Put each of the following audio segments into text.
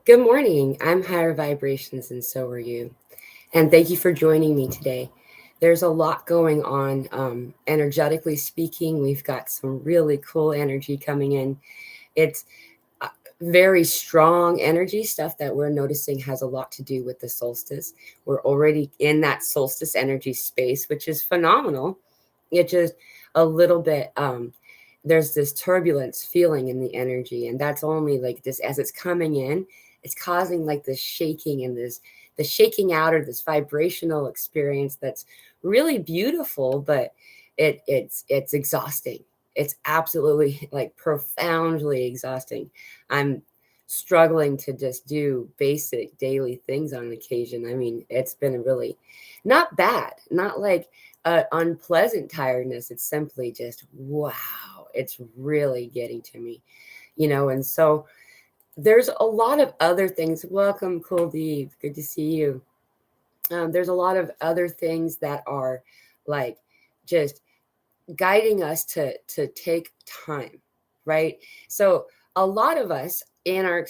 Good morning. I'm higher vibrations, and so are you. And thank you for joining me today. There's a lot going on, energetically speaking. We've got some really cool energy coming in. It's uh, very strong energy stuff that we're noticing has a lot to do with the solstice. We're already in that solstice energy space, which is phenomenal. It just a little bit there's this turbulence feeling in the energy, and that's only like this as it's coming in, it's causing like this shaking and this the shaking out or this vibrational experience that's really beautiful, but it's exhausting. It's absolutely like profoundly exhausting. I'm struggling to just do basic daily things on occasion. I mean, it's been really not bad, not like unpleasant tiredness. It's simply just wow, it's really getting to me, and so there's a lot of other things. Welcome, Kuldeep. Good to see you. There's a lot of other things that are like just guiding us to take time, right? So a lot of us in our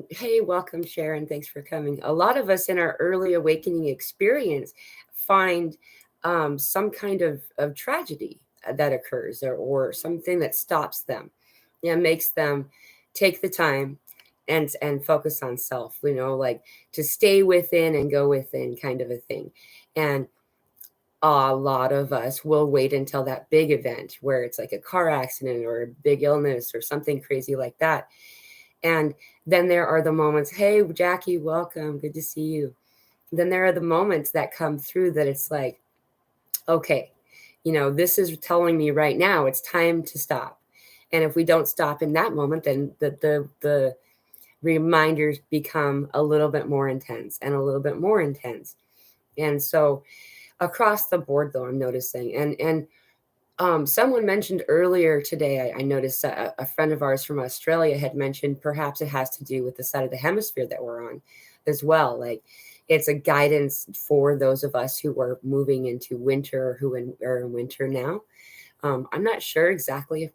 hey, welcome, Sharon. Thanks for coming. A lot of us in our early awakening experience find some kind of tragedy that occurs, or something that stops them, makes them take the time and focus on self, like to stay within and go within kind of a thing. And a lot of us will wait until that big event where it's like a car accident or a big illness or something crazy like that. And then there are the moments, hey, Jackie, welcome. Good to see you. Then there are the moments that come through that it's like, okay, this is telling me right now it's time to stop. And if we don't stop in that moment, then the reminders become a little bit more intense and a little bit more intense. And so across the board, though, I'm noticing, and someone mentioned earlier today, I noticed a friend of ours from Australia had mentioned perhaps it has to do with the side of the hemisphere that we're on as well. Like it's a guidance for those of us who are moving into winter or are in winter now. I'm not sure exactly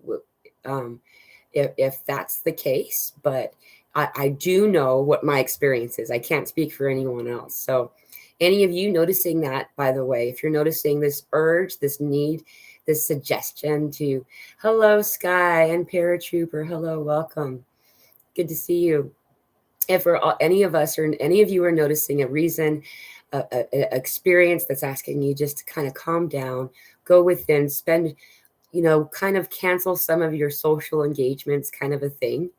um, if that's the case, but I do know what my experience is. I can't speak for anyone else. So, any of you noticing that, by the way, if you're noticing this urge, this need, this suggestion to, hello, Sky and Paratrooper, hello, welcome. Good to see you. If we're any of us or any of you are noticing a reason, experience that's asking you just to kind of calm down, go within, spend, kind of cancel some of your social engagements, kind of a thing.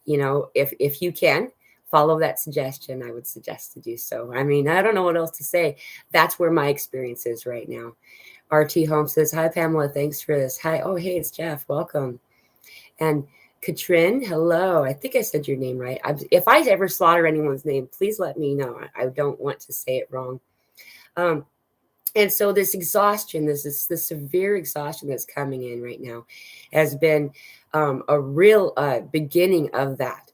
If you can follow that suggestion, I would suggest to do so. I mean, I don't know what else to say. That's where my experience is right now. RT Home says, hi, Pamela. Thanks for this. Hi. Oh, hey, it's Jeff. Welcome. And Katrin, hello. I think I said your name right. If I ever slaughter anyone's name, please let me know. I don't want to say it wrong. Um, and so this exhaustion, this severe exhaustion that's coming in right now, has been a real beginning of that.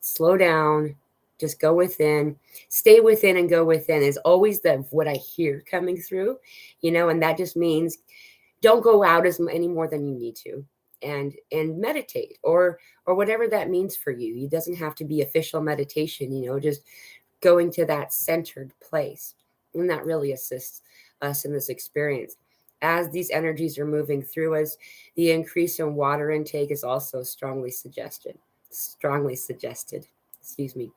Slow down, just go within, stay within, and go within is always the what I hear coming through, and that just means don't go out any more than you need to, and meditate, or whatever that means for you. It doesn't have to be official meditation, just going to that centered place, and that really assists us in this experience. As these energies are moving through us, the increase in water intake is also strongly suggested. Excuse me.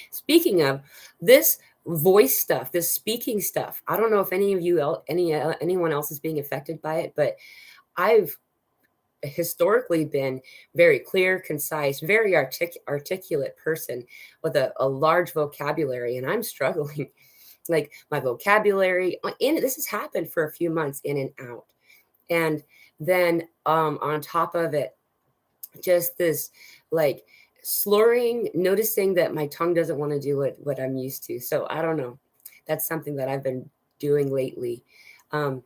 Speaking of this voice stuff, this speaking stuff, I don't know if any of you, anyone else is being affected by it, but I've historically been very clear, concise, very articulate person with a large vocabulary, and I'm struggling. Like my vocabulary, in this has happened for a few months in and out, and then on top of it, just this like slurring, noticing that my tongue doesn't want to do what I'm used to. So I don't know. That's something that I've been doing lately. Um,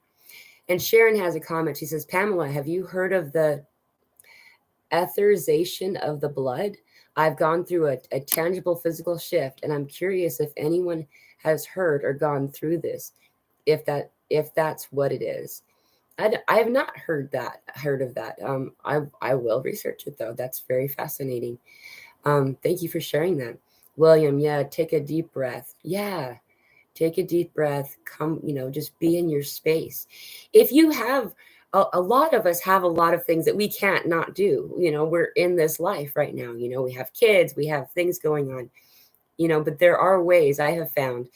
and Sharon has a comment. She says, Pamela, have you heard of the etherization of the blood? I've gone through a tangible physical shift, and I'm curious if anyone has heard or gone through this, if that's what it is. I have not heard of that. I will research it though. That's very fascinating. Thank you for sharing that. William, yeah, take a deep breath. Yeah, take a deep breath. Come, just be in your space. If you have, a lot of us have a lot of things that we can't not do. We're in this life right now. We have kids, we have things going on, but there are ways I have found.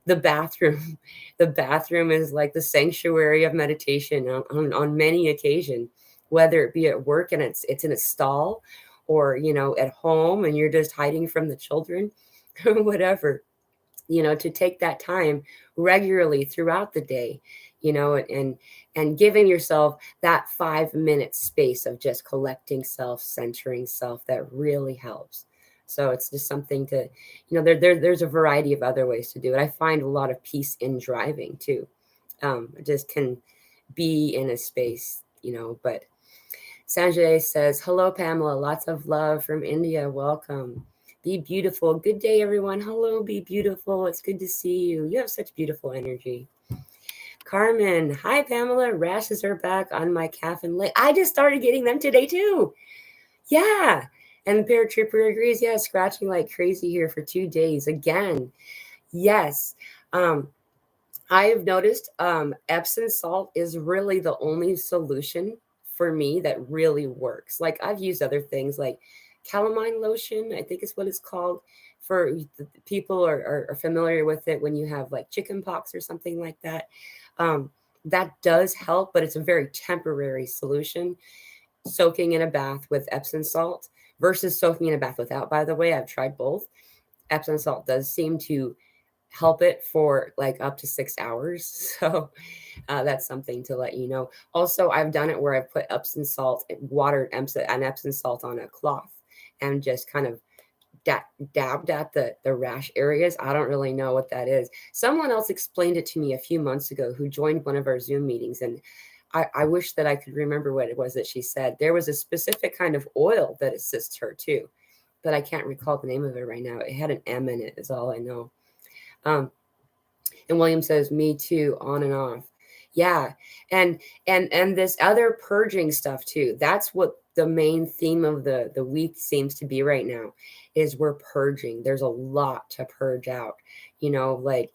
The bathroom, the bathroom is like the sanctuary of meditation on many occasions, whether it be at work and it's in a stall, or at home and you're just hiding from the children, or whatever. To take that time regularly throughout the day, and giving yourself that 5 minute space of just collecting self, centering self, that really helps. So it's just something to, there's a variety of other ways to do it. I find a lot of peace in driving too. I just can be in a space, but Sanjay says, hello, Pamela. Lots of love from India. Welcome. Be beautiful. Good day, everyone. Hello, be beautiful. It's good to see you. You have such beautiful energy. Carmen, hi, Pamela. Rashes are back on my calf and leg. I just started getting them today, too. Yeah. And the paratrooper agrees. Yeah, scratching like crazy here for 2 days. Again. Yes. I've noticed Epsom salt is really the only solution for me that really works. Like, I've used other things like calamine lotion, I think is what it's called. For people are familiar with it when you have like chicken pox or something like that. That does help, but it's a very temporary solution. Soaking in a bath with Epsom salt versus soaking in a bath without, by the way, I've tried both. Epsom salt does seem to help it for like up to 6 hours. So that's something to let you know. Also, I've done it where I've put Epsom salt, watered Epsom salt on a cloth, and just kind of dabbed at the rash areas. I don't really know what that is. Someone else explained it to me a few months ago who joined one of our Zoom meetings, and I wish that I could remember what it was that she said. There was a specific kind of oil that assists her too, but I can't recall the name of it right now. It had an M in it, is all I know. And William says, me too, on and off. Yeah. And this other purging stuff too. That's what the main theme of the week seems to be right now, is we're purging. There's a lot to purge out, like,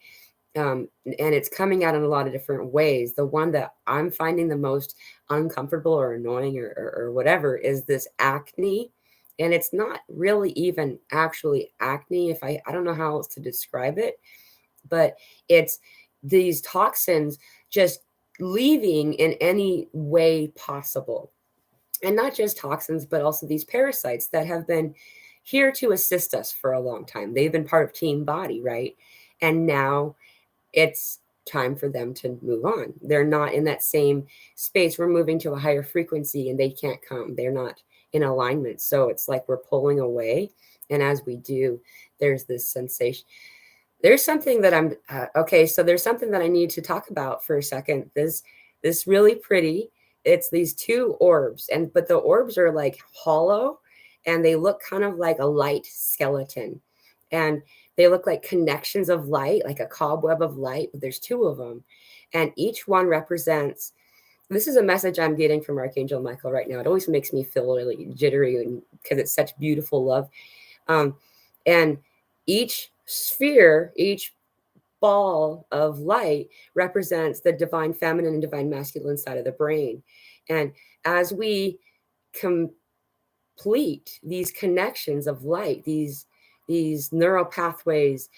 and it's coming out in a lot of different ways. The one that I'm finding the most uncomfortable or annoying or whatever is this acne. And it's not really even actually acne. I don't know how else to describe it, but it's these toxins just leaving in any way possible. And not just toxins, but also these parasites that have been here to assist us for a long time. They've been part of Team Body, right? And now it's time for them to move on. They're not in that same space. We're moving to a higher frequency and they can't come. They're not in alignment. So it's like we're pulling away. And as we do, there's this sensation. There's something that okay. So there's something that I need to talk about for a second. This really pretty. It's these two orbs, but the orbs are like hollow, and they look kind of like a light skeleton, and they look like connections of light, like a cobweb of light. But there's two of them, and each one represents. This is a message I'm getting from Archangel Michael right now. It always makes me feel really jittery, because it's such beautiful love, and each sphere, each ball of light represents the divine feminine and divine masculine side of the brain. And as we complete these connections of light, these neural pathways,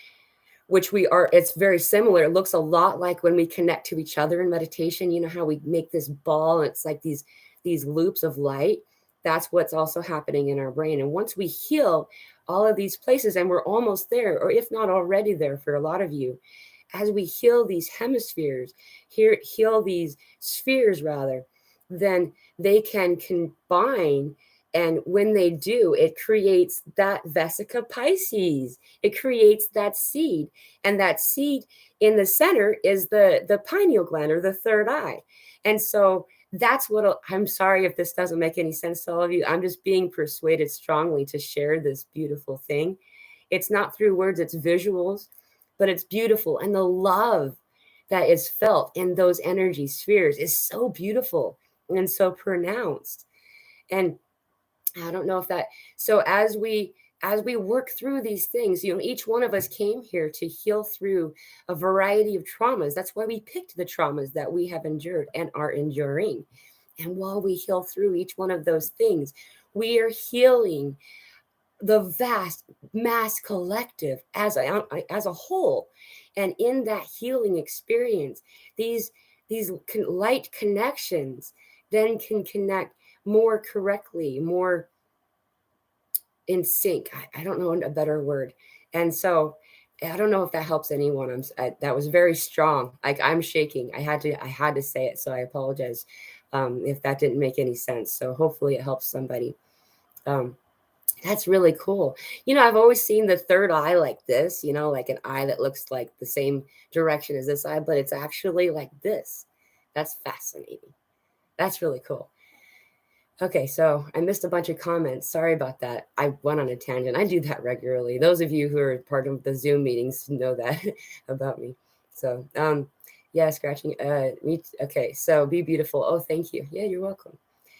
which it's very similar. It looks a lot like when we connect to each other in meditation. You know how we make this ball, and it's like these loops of light. That's what's also happening in our brain. And once we heal all of these places, and we're almost there, or if not already there for a lot of you, as we heal these hemispheres, heal these spheres rather, then they can combine. And when they do, it creates that Vesica Pisces. It creates that seed. And that seed in the center is the pineal gland, or the third eye. And so that's what I'm sorry if this doesn't make any sense to all of you. I'm just being persuaded strongly to share this beautiful thing. It's not through words, it's visuals, but it's beautiful. And the love that is felt in those energy spheres is so beautiful and so pronounced. And I don't know if that, so as we as we work through these things, each one of us came here to heal through a variety of traumas. That's why we picked the traumas that we have endured and are enduring. And while we heal through each one of those things, we are healing the vast mass collective as a whole. And in that healing experience, these light connections then can connect more correctly, more in sync. I don't know a better word. And so I don't know if that helps anyone. That was very strong. Like, I'm shaking. I had to say it. So I apologize if that didn't make any sense. So hopefully it helps somebody. That's really cool. I've always seen the third eye like this, like an eye that looks like the same direction as this eye, but it's actually like this. That's fascinating. That's really cool. Okay, so I missed a bunch of comments. Sorry about that. I went on a tangent. I do that regularly. Those of you who are part of the Zoom meetings know that about me. So, yeah, scratching. Okay, so be beautiful. Oh, thank you. Yeah, you're welcome.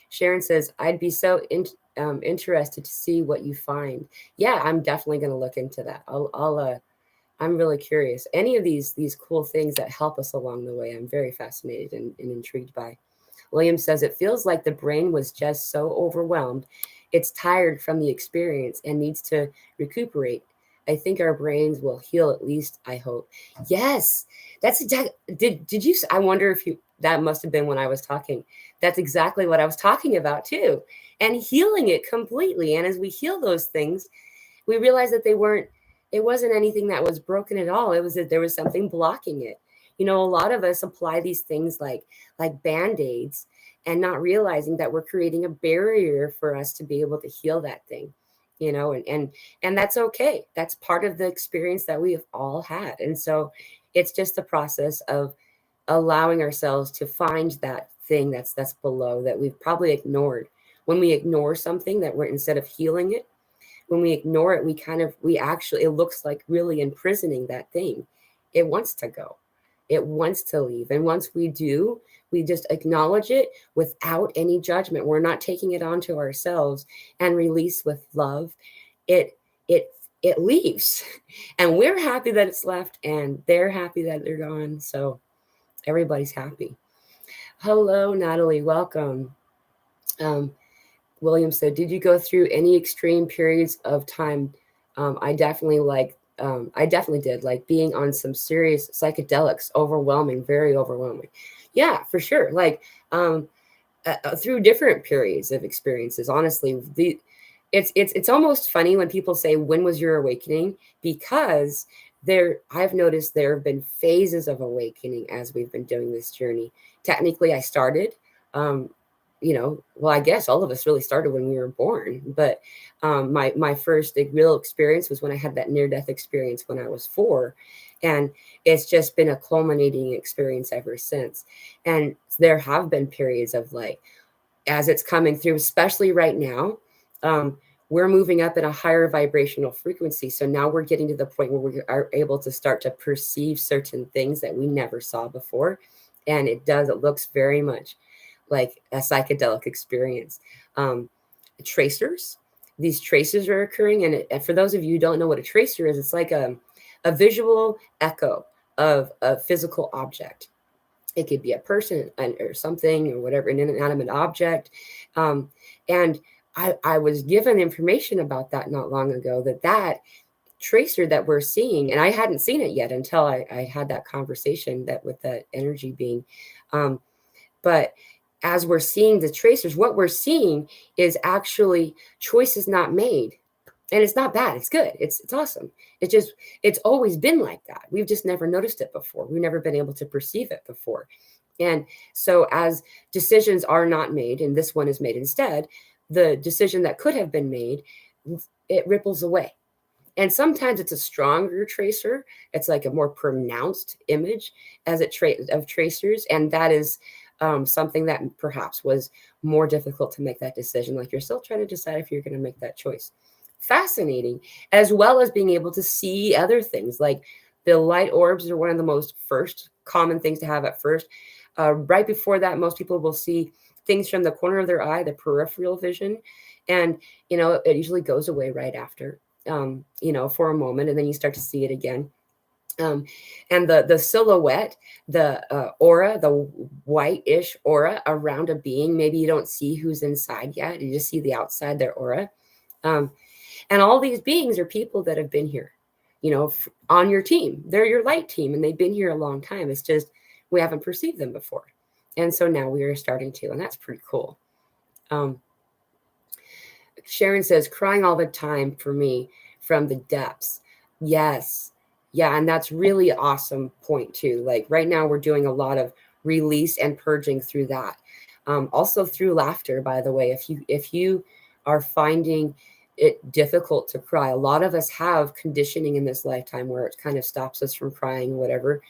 Sharon says, I'd be so interested to see what you find. Yeah, I'm definitely going to look into that. I'm really curious. Any of these cool things that help us along the way, I'm very fascinated and intrigued by. William says, it feels like the brain was just so overwhelmed. It's tired from the experience and needs to recuperate. I think our brains will heal, at least I hope. Yes, that's exactly. Did you? I wonder if that must have been when I was talking. That's exactly what I was talking about too. And healing it completely. And as we heal those things, we realize that it wasn't anything that was broken at all. It was that there was something blocking it. A lot of us apply these things like Band-Aids and not realizing that we're creating a barrier for us to be able to heal that thing, and that's okay. That's part of the experience that we have all had. And so it's just the process of allowing ourselves to find that thing that's below that we've probably ignored. When we ignore something that we're, instead of healing it, when we ignore it, it looks like really imprisoning that thing. It wants to go. It wants to leave. And once we do, we just acknowledge it without any judgment. We're not taking it onto ourselves and release with love. It leaves. And we're happy that it's left, and they're happy that they're gone. So everybody's happy. Hello, Natalie. Welcome. William said, did you go through any extreme periods of time? I definitely did, like being on some serious psychedelics, overwhelming, very overwhelming. Yeah, for sure. Like through different periods of experiences. Honestly, it's almost funny when people say, when was your awakening? Because I've noticed there have been phases of awakening as we've been doing this journey. Technically, I started, well, I guess all of us really started when we were born. But my first real experience was when I had that near-death experience when I was 4. And it's just been a culminating experience ever since. And there have been periods of as it's coming through, especially right now, we're moving up in a higher vibrational frequency. So now we're getting to the point where we are able to start to perceive certain things that we never saw before. And it looks very much like a psychedelic experience. Tracers, these tracers are occurring. And for those of you who don't know what a tracer is, it's like a visual echo of a physical object. It could be a person or something or whatever, an inanimate object. And I was given information about that not long ago, that tracer that we're seeing, and I hadn't seen it yet until I had that conversation with that energy being. But as we're seeing the tracers, what we're seeing is actually choices not made. And it's not bad. It's good. It's awesome. It's always been like that. We've just never noticed it before. We've never been able to perceive it before. And so as decisions are not made, and this one is made instead, the decision that could have been made, it ripples away. And sometimes it's a stronger tracer. It's like a more pronounced image of tracers. And that is something that perhaps was more difficult to make that decision. Like, you're still trying to decide if you're going to make that choice. Fascinating, as well as being able to see other things. Like the light orbs are one of the most first common things to have at first. Right before that, most people will see things from the corner of their eye, the peripheral vision. And, it usually goes away right after. for a moment, and then you start to see it again. And the silhouette, the aura, the whitish aura around a being, maybe you don't see who's inside yet. You just see the outside, their aura. And all these beings are people that have been here, on your team. They're your light team, and they've been here a long time. It's just we haven't perceived them before. And so now we are starting to, and that's pretty cool. Sharon says, crying all the time for me from the depths. Yes. Yeah. And that's really awesome point too. Like right now we're doing a lot of release and purging through that. Also through laughter, by the way, if you are finding it difficult to cry, a lot of us have conditioning in this lifetime where it kind of stops us from crying or whatever.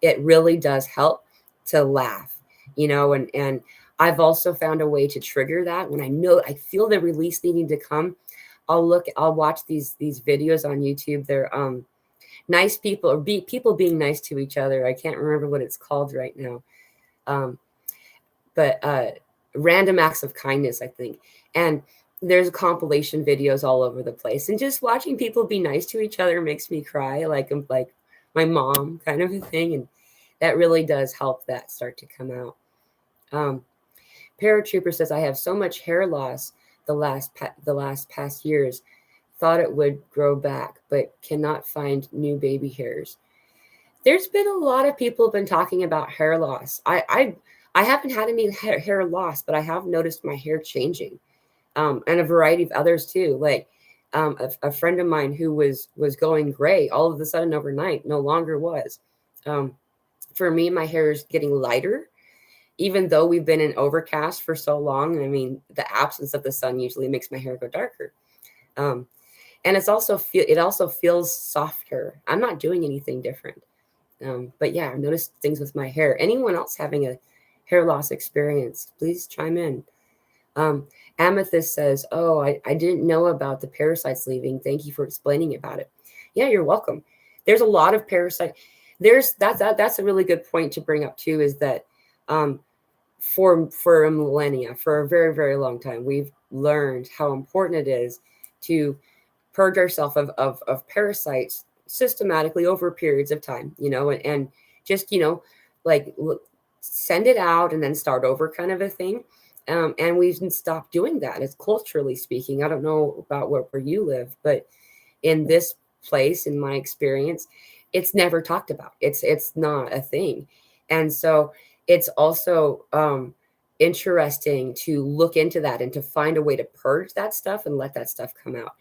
It really does help to laugh, and I've also found a way to trigger that when I feel the release needing to come. I'll watch these videos on YouTube. They're nice people, or people being nice to each other. I can't remember what it's called right now. But random acts of kindness, I think. And there's compilation videos all over the place. And just watching people be nice to each other makes me cry, like my mom kind of a thing. And that really does help that start to come out. Paratrooper says, I have so much hair loss the last past years. Thought it would grow back, but cannot find new baby hairs. There's been a lot of people have been talking about hair loss. I haven't had any hair loss, but I have noticed my hair changing, and a variety of others too. Like a friend of mine who was going gray, all of a sudden overnight, no longer was. For me, my hair is getting lighter, even though we've been in overcast for so long. I mean, the absence of the sun usually makes my hair go darker. And it also feels softer. I'm not doing anything different. But yeah, I've noticed things with my hair. Anyone else having a hair loss experience, please chime in. Amethyst says, oh, I didn't know about the parasites leaving. Thank you for explaining about it. Yeah, you're welcome. There's a lot of parasite. That's a really good point to bring up too, is that for a millennia, for a very, very long time, we've learned how important it is to purge ourselves of parasites systematically over periods of time, and just, like send it out and then start over kind of a thing. And we've stopped doing that. It's culturally speaking. I don't know about where you live, but in this place, in my experience, it's never talked about. It's not a thing. And so it's also interesting to look into that and to find a way to purge that stuff and let that stuff come out.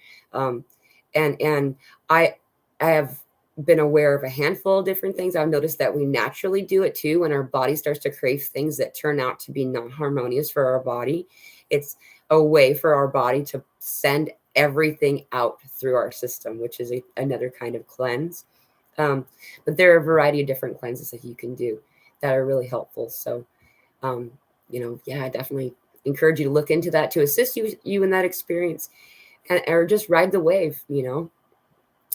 And I have been aware of a handful of different things. I've noticed that we naturally do it too when our body starts to crave things that turn out to be not harmonious for our body. It's a way for our body to send everything out through our system, which is another kind of cleanse. But there are a variety of different cleanses that you can do that are really helpful. So, I definitely encourage you to look into that to assist you in that experience, or just ride the wave,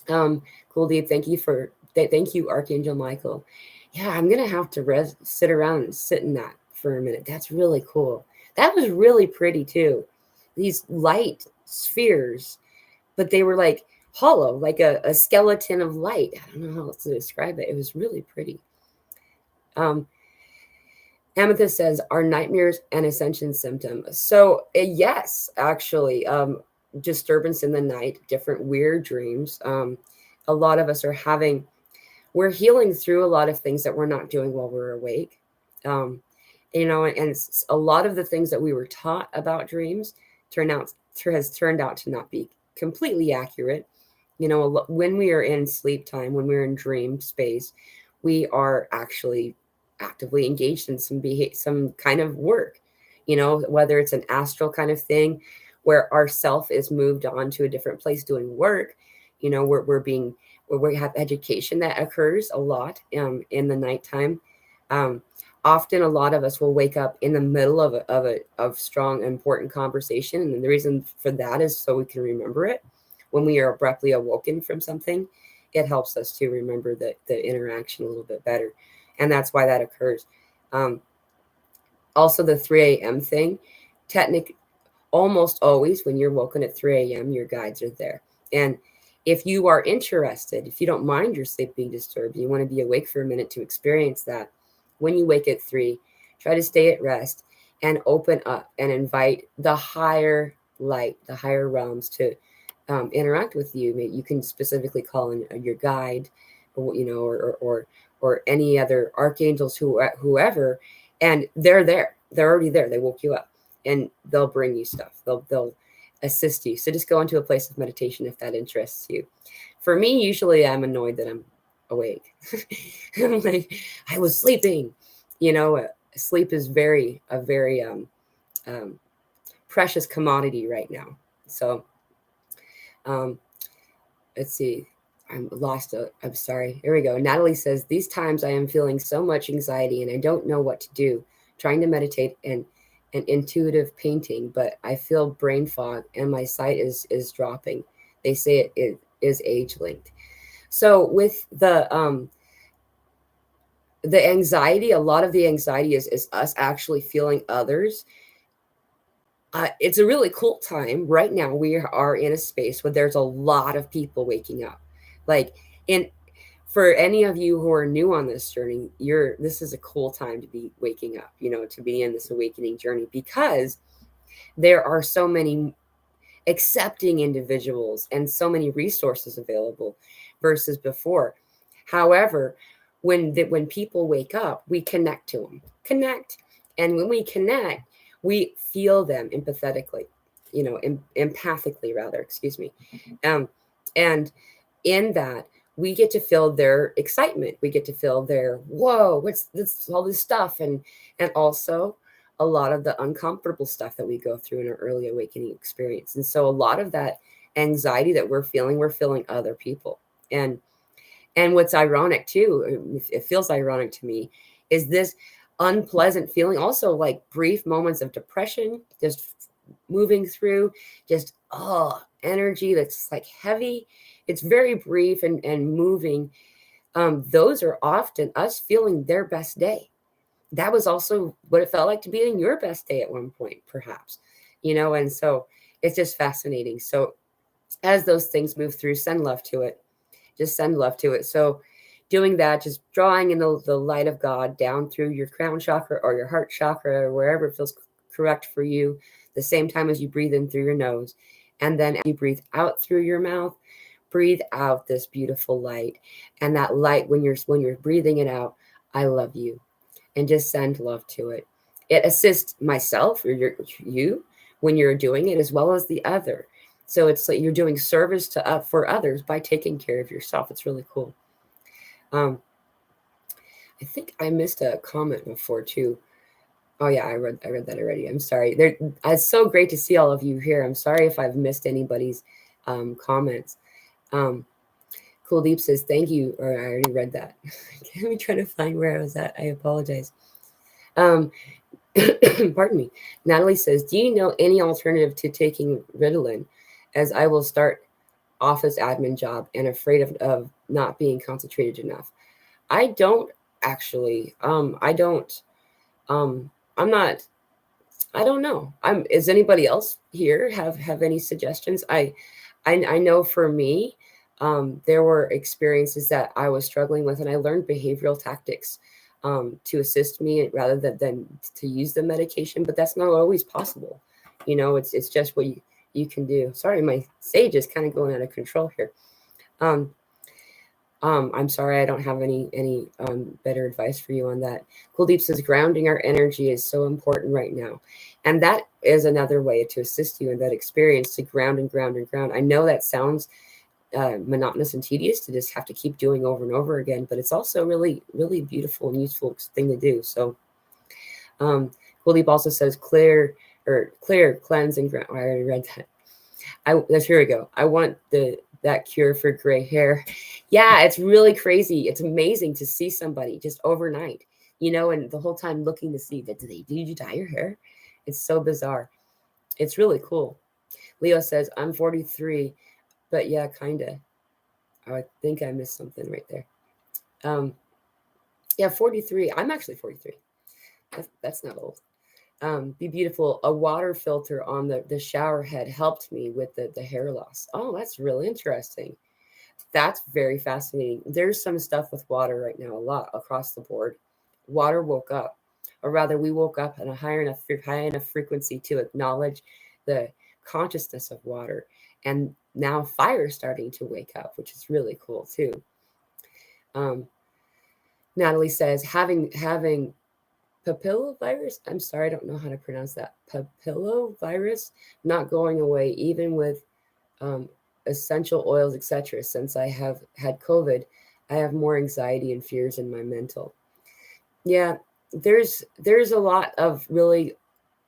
Cool, Deep. Thank you, Archangel Michael. Yeah, I'm going to have to sit around and sit in that for a minute. That's really cool. That was really pretty too. These light spheres, but they were like hollow, like a skeleton of light. I don't know how else to describe it. It was really pretty. Amethyst says, are nightmares an ascension symptom? So yes, actually, disturbance in the night, different weird dreams. A lot of us we're healing through a lot of things that we're not doing while we're awake. And a lot of the things that we were taught about dreams has turned out to not be completely accurate. When we are in sleep time, when we're in dream space, we are actually actively engaged in some kind of work, whether it's an astral kind of thing where our self is moved on to a different place doing work. We have education that occurs a lot in the nighttime. Often a lot of us will wake up in the middle of strong, important conversation. And the reason for that is so we can remember it. When we are abruptly awoken from something, it helps us to remember the interaction a little bit better. And that's why that occurs. Also, the 3 a.m. thing, almost always when you're woken at 3 a.m., your guides are there. And If you are interested, if you don't mind your sleep being disturbed, you want to be awake for a minute to experience that, when you wake at 3, try to stay at rest and open up and invite the higher light, the higher realms to interact with you. You can specifically call in your guide, or any other archangels, whoever, and they're there. They're already there. They woke you up, and they'll bring you stuff. They'll assist you. So just go into a place of meditation if that interests you. For me, usually I'm annoyed that I'm awake. I'm like, I was sleeping. Sleep is a very precious commodity right now. So let's see. I'm sorry. Here we go. Natalie says, these times I am feeling so much anxiety and I don't know what to do. Trying to meditate and intuitive painting, but I feel brain fog and my sight is dropping. They say it is age linked. So with the anxiety, a lot of the anxiety is us actually feeling others. It's a really cool time right now. We are in a space where there's a lot of people waking up. Like, for any of you who are new on this journey, this is a cool time to be waking up, to be in this awakening journey, because there are so many accepting individuals and so many resources available versus before. However, when people wake up, we connect to them. And when we connect, we feel them empathetically, empathically rather, excuse me. And in that, we get to feel their excitement. We get to feel their, whoa, what's this, all this stuff. And also a lot of the uncomfortable stuff that we go through in our early awakening experience. And so a lot of that anxiety that we're feeling other people. And what's ironic too, it feels ironic to me, is this unpleasant feeling, also like brief moments of depression, just moving through, just energy that's like heavy. It's very brief and moving. Those are often us feeling their best day. That was also what it felt like to be in your best day at one point, perhaps, and so it's just fascinating. So as those things move through, send love to it. Just send love to it. So doing that, just drawing in the light of God down through your crown chakra or your heart chakra, or wherever it feels correct for you, the same time as you breathe in through your nose. And then as you breathe out through your mouth, breathe out this beautiful light. And that light, when you're breathing it out, I love you. And just send love to it. It assists myself or you when you're doing it, as well as the other. So it's like you're doing service for others by taking care of yourself. It's really cool. I think I missed a comment before too. Oh yeah, I read that already. I'm sorry. It's so great to see all of you here. I'm sorry if I've missed anybody's comments. Cool Deep says, thank you. Or I already read that. Let me try to find where I was at. I apologize. Pardon me. Natalie says, do you know any alternative to taking Ritalin, as I will start office admin job and afraid of not being concentrated enough? I don't actually. I don't know. Is anybody else here have any suggestions? I know for me, there were experiences that I was struggling with, and I learned behavioral tactics to assist me rather than to use the medication. But that's not always possible. It's just what you can do. Sorry, my sage is kind of going out of control here. I'm sorry, I don't have any better advice for you on that. Kuldeep says, grounding our energy is so important right now. And that is another way to assist you in that experience, to ground and ground and ground. I know that sounds monotonous and tedious to just have to keep doing over and over again, but it's also really, really beautiful and useful thing to do. So Kuldeep also says, clear, cleanse, and ground. I already read that. Here we go. I want that cure for gray hair. Yeah, it's really crazy. It's amazing to see somebody just overnight, and the whole time looking to see that, did you dye your hair? It's so bizarre. It's really cool. Leo says, I'm 43, but yeah, kind of. I think I missed something right there. Yeah, 43. I'm actually 43. That's not old. Be beautiful. A water filter on the shower head helped me with the hair loss. Oh, that's really interesting. That's very fascinating. There's some stuff with water right now, a lot across the board. Water woke up, or rather, we woke up at a high enough frequency to acknowledge the consciousness of water, and now fire is starting to wake up, which is really cool too. Um, Natalie says having papillovirus. I'm sorry, I don't know how to pronounce that. Papillovirus not going away, even with um, essential oils, etc. Since I have had COVID, I have more anxiety and fears in my mental. Yeah, there's a lot of really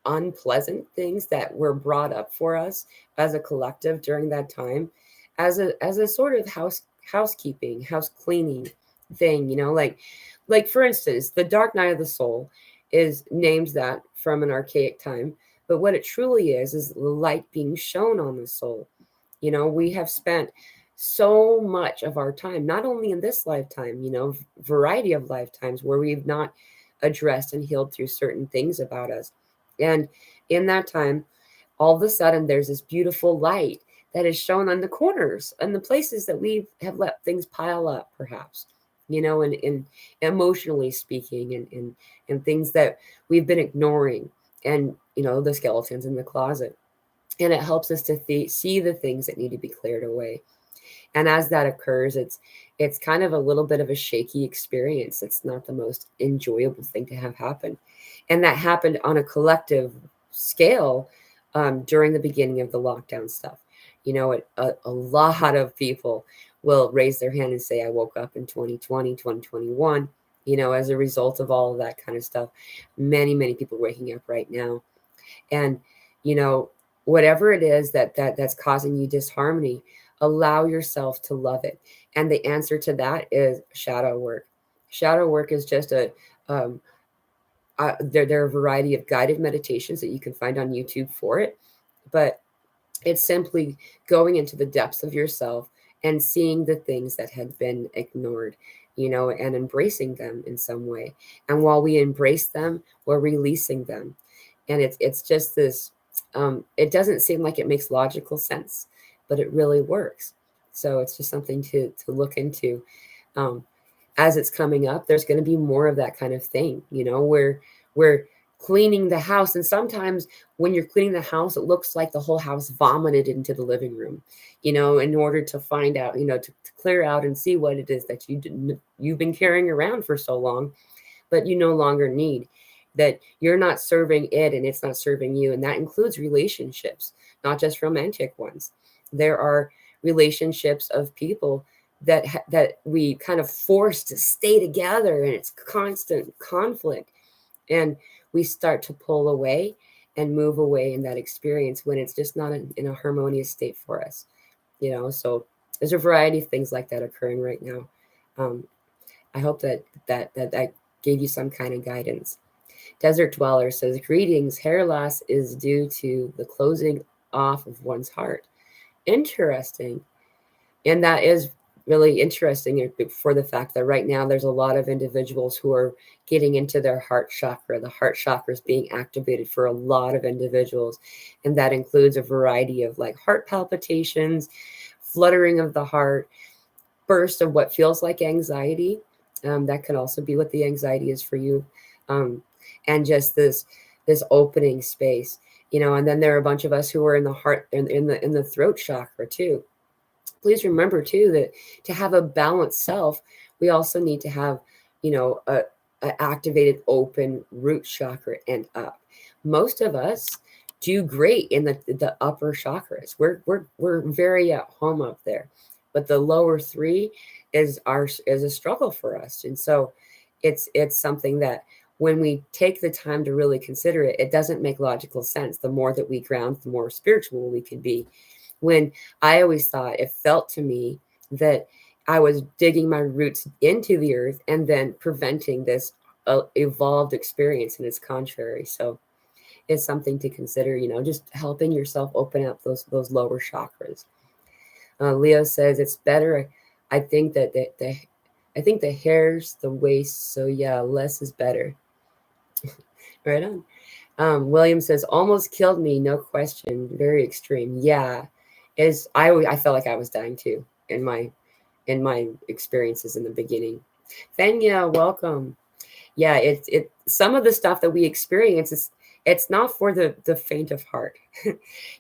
unpleasant things that were brought up for us as a collective during that time, as a sort of housekeeping, house cleaning thing. Like for instance, the Dark Night of the Soul is named that from an archaic time, but what it truly is the light being shown on the soul. We have spent so much of our time, not only in this lifetime, variety of lifetimes where we've not addressed and healed through certain things about us. And in that time, all of a sudden, there's this beautiful light that is shown on the corners and the places that we have let things pile up, perhaps, and emotionally speaking, and things that we've been ignoring, and, the skeletons in the closet. And it helps us to see the things that need to be cleared away. And as that occurs, it's kind of a little bit of a shaky experience. It's not the most enjoyable thing to have happen. And that happened on a collective scale during the beginning of the lockdown stuff. A lot of people will raise their hand and say, I woke up in 2020, 2021, as a result of all of that kind of stuff. Many, many people waking up right now. And, whatever it is that's causing you disharmony, allow yourself to love it. And the answer to that is shadow work. Shadow work is just there are a variety of guided meditations that you can find on YouTube for it, but it's simply going into the depths of yourself and seeing the things that had been ignored, and embracing them in some way. And while we embrace them, we're releasing them. And it's just this, it doesn't seem like it makes logical sense, but it really works. So it's just something to look into. As it's coming up, there's going to be more of that kind of thing, where we're cleaning the house. And sometimes when you're cleaning the house, it looks like the whole house vomited into the living room, in order to find out, to clear out and see what it is that you've been carrying around for so long, but you no longer need. That you're not serving it and it's not serving you. And that includes relationships, not just romantic ones. There are relationships of people that we kind of force to stay together, and it's constant conflict. And we start to pull away and move away in that experience when it's just not in a harmonious state for us. So there's a variety of things like that occurring right now. I hope that gave you some kind of guidance. Desert Dweller says, greetings. Hair loss is due to the closing off of one's heart. Interesting. And that is really interesting for the fact that right now there's a lot of individuals who are getting into their heart chakra. The heart chakra is being activated for a lot of individuals. And that includes a variety of like heart palpitations, fluttering of the heart, burst of what feels like anxiety. That can also be what the anxiety is for you. And just this opening space, and then there are a bunch of us who are in the heart and in the throat chakra too. Please remember too that to have a balanced self, we also need to have, a activated open root chakra and up. Most of us do great in the upper chakras. We're very at home up there, but the lower three is a struggle for us. And so it's something that when we take the time to really consider it, it doesn't make logical sense. The more that we ground, the more spiritual we can be. When I always thought, it felt to me that I was digging my roots into the earth and then preventing this evolved experience, and it's contrary. So it's something to consider, just helping yourself open up those lower chakras. Leo says it's better. I think that I think the hair's the waist. So yeah, less is better. Right on. William says, almost killed me, no question. Very extreme. Yeah. I felt like I was dying too in my in my experiences in the beginning. Fenya, welcome. Yeah, it some of the stuff that we experience is, it's not for the faint of heart.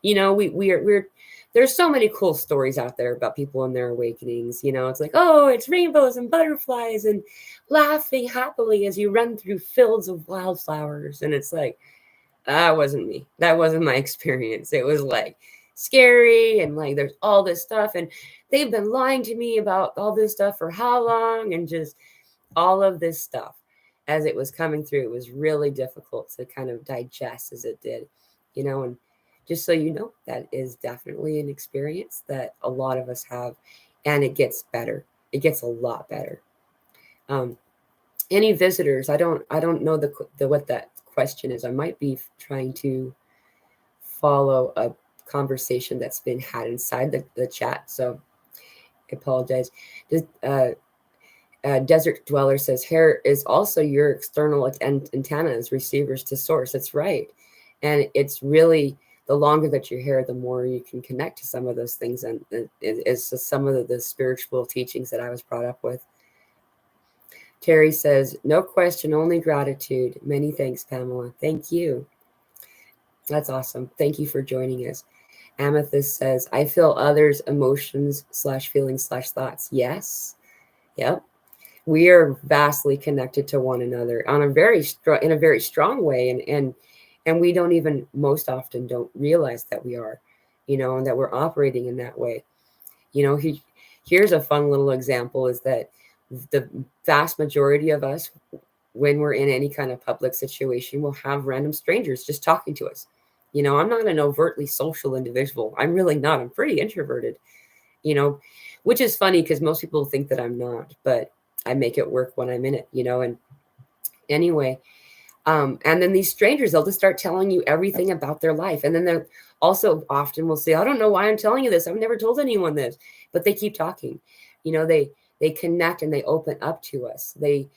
You know, we're there's so many cool stories out there about people and their awakenings. You know, it's like, oh, it's rainbows and butterflies and laughing happily as you run through fields of wildflowers. And it's like, that wasn't me. That wasn't my experience. It was like scary, and like there's all this stuff, and they've been lying to me about all this stuff for how long, and just all of this stuff as it was coming through. It was really difficult to kind of digest as it did, you know. And just so you know, that is definitely an experience that a lot of us have, and it gets better. It gets a lot better. Any visitors? I don't know the what that question is. I might be trying to follow a conversation that's been had inside the chat, so I apologize. Desert Dweller says hair is also your external antennas, receivers to source. That's right. And it's really, the longer that your hair, the more you can connect to some of those things. And it's just some of the spiritual teachings that I was brought up with. Terry says, no question, only gratitude. Many thanks, Pamela. Thank you. That's awesome. Thank you for joining us. Amethyst says, I feel others' emotions / feelings / thoughts. Yes. Yep. We are vastly connected to one another on a very in a very strong way. And we don't even, most often don't realize that we are, you know, and that we're operating in that way. You know, here's a fun little example, is that the vast majority of us, when we're in any kind of public situation, will have random strangers just talking to us. You know, I'm not an overtly social individual. I'm really not. I'm pretty introverted, you know, which is funny because most people think that I'm not, but I make it work when I'm in it, you know. And anyway, and then these strangers, they'll just start telling you everything about their life. And then they're also often will say, I don't know why I'm telling you this. I've never told anyone this, but they keep talking. You know, they connect and they open up to us. They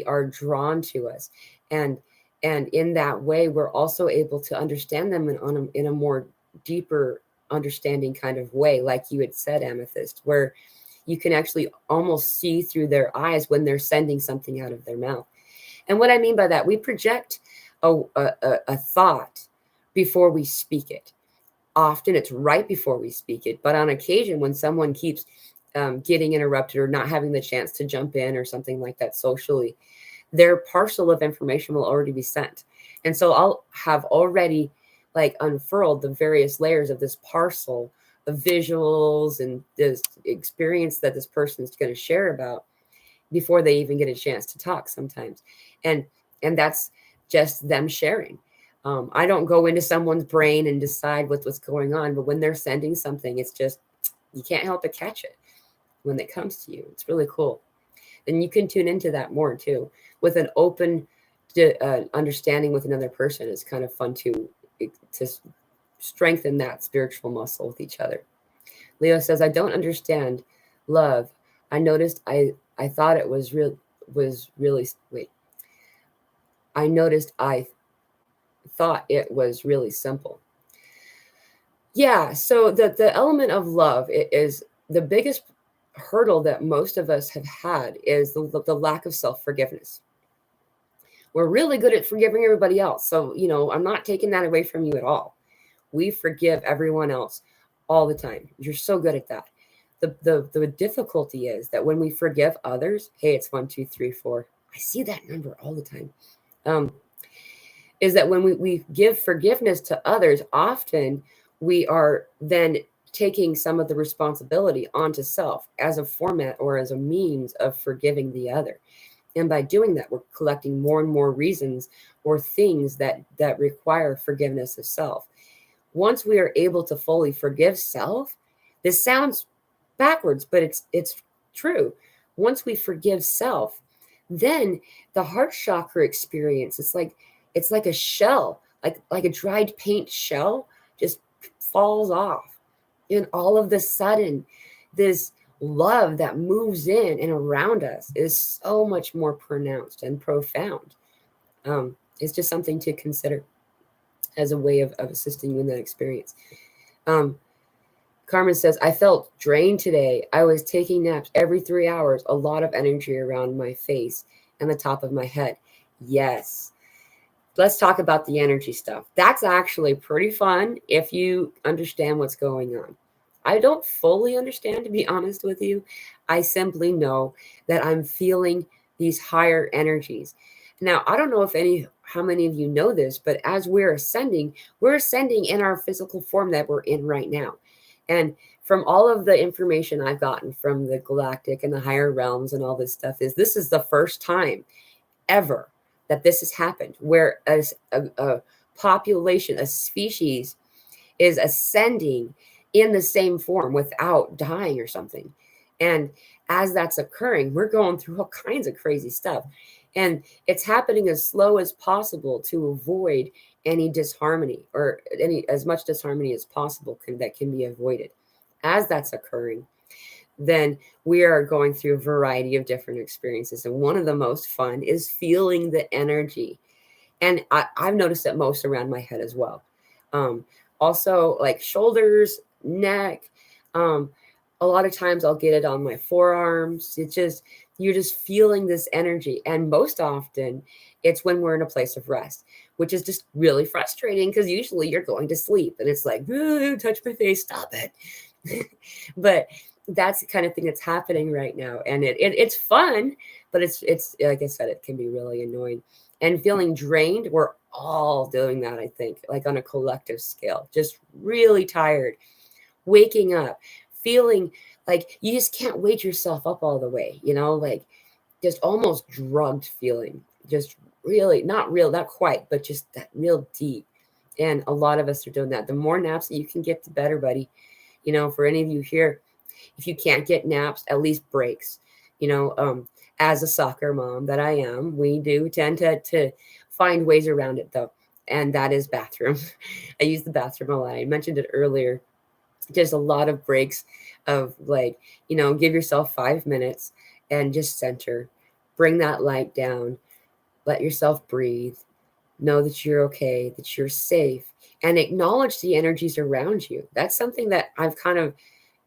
are drawn to us. And in that way, we're also able to understand them in a more deeper understanding kind of way, like you had said, Amethyst, where you can actually almost see through their eyes when they're sending something out of their mouth. And what I mean by that, we project a thought before we speak it. Often it's right before we speak it, but on occasion when someone keeps getting interrupted or not having the chance to jump in or something like that socially, their parcel of information will already be sent. And so I'll have already like unfurled the various layers of this parcel of visuals and this experience that this person is going to share about before they even get a chance to talk sometimes. And that's just them sharing. I don't go into someone's brain and decide what's going on, but when they're sending something, it's just, you can't help but catch it when it comes to you. It's really cool. And you can tune into that more too. With an open understanding with another person, it's kind of fun to strengthen that spiritual muscle with each other. Leo says, I don't understand love. I noticed I thought it was really wait. I noticed I thought it was really simple. Yeah, so the element of love is the biggest hurdle that most of us have had is the lack of self-forgiveness. We're really good at forgiving everybody else. So, you know, I'm not taking that away from you at all. We forgive everyone else all the time. You're so good at that. The difficulty is that when we forgive others, hey, it's 1, 2, 3, 4. I see that number all the time. Is that when we give forgiveness to others, often we are then taking some of the responsibility onto self as a format or as a means of forgiving the other. And by doing that, we're collecting more and more reasons or things that require forgiveness of self. Once we are able to fully forgive self, this sounds backwards, but it's true. Once we forgive self, then the heart chakra experience, it's like a shell, like a dried paint shell just falls off. And all of the sudden, this love that moves in and around us is so much more pronounced and profound. It's just something to consider as a way of assisting you in that experience. Carmen says, I felt drained today. I was taking naps every 3 hours, a lot of energy around my face and the top of my head. Yes. Let's talk about the energy stuff. That's actually pretty fun if you understand what's going on. I don't fully understand, to be honest with you. I simply know that I'm feeling these higher energies. Now, I don't know how many of you know this, but as we're ascending in our physical form that we're in right now. And from all of the information I've gotten from the galactic and the higher realms and all this stuff, this is the first time ever that this has happened, where a population, a species is ascending in the same form without dying or something. And as that's occurring, we're going through all kinds of crazy stuff. And it's happening as slow as possible to avoid any disharmony, or as much disharmony as possible that can be avoided. As that's occurring, then we are going through a variety of different experiences. And one of the most fun is feeling the energy. And I've noticed it most around my head as well. Also, like shoulders, neck. A lot of times I'll get it on my forearms. You're just feeling this energy. And most often it's when we're in a place of rest, which is just really frustrating because usually you're going to sleep and it's like, touch my face, stop it. But that's the kind of thing that's happening right now. And it's fun, but it's like I said, it can be really annoying. And feeling drained, we're all doing that, I think, like on a collective scale, just really tired, waking up, feeling like you just can't wake yourself up all the way, like just almost drugged feeling, just really not quite, but just that real deep. And a lot of us are doing that. The more naps that you can get, the better, buddy. For any of you here, if you can't get naps, at least breaks. As a soccer mom that I am, we do tend to find ways around it, though. And that is bathroom. I use the bathroom a lot. I mentioned it earlier. There's a lot of breaks of like, give yourself 5 minutes and just center, bring that light down, let yourself breathe, know that you're okay, that you're safe, and acknowledge the energies around you. That's something that I've kind of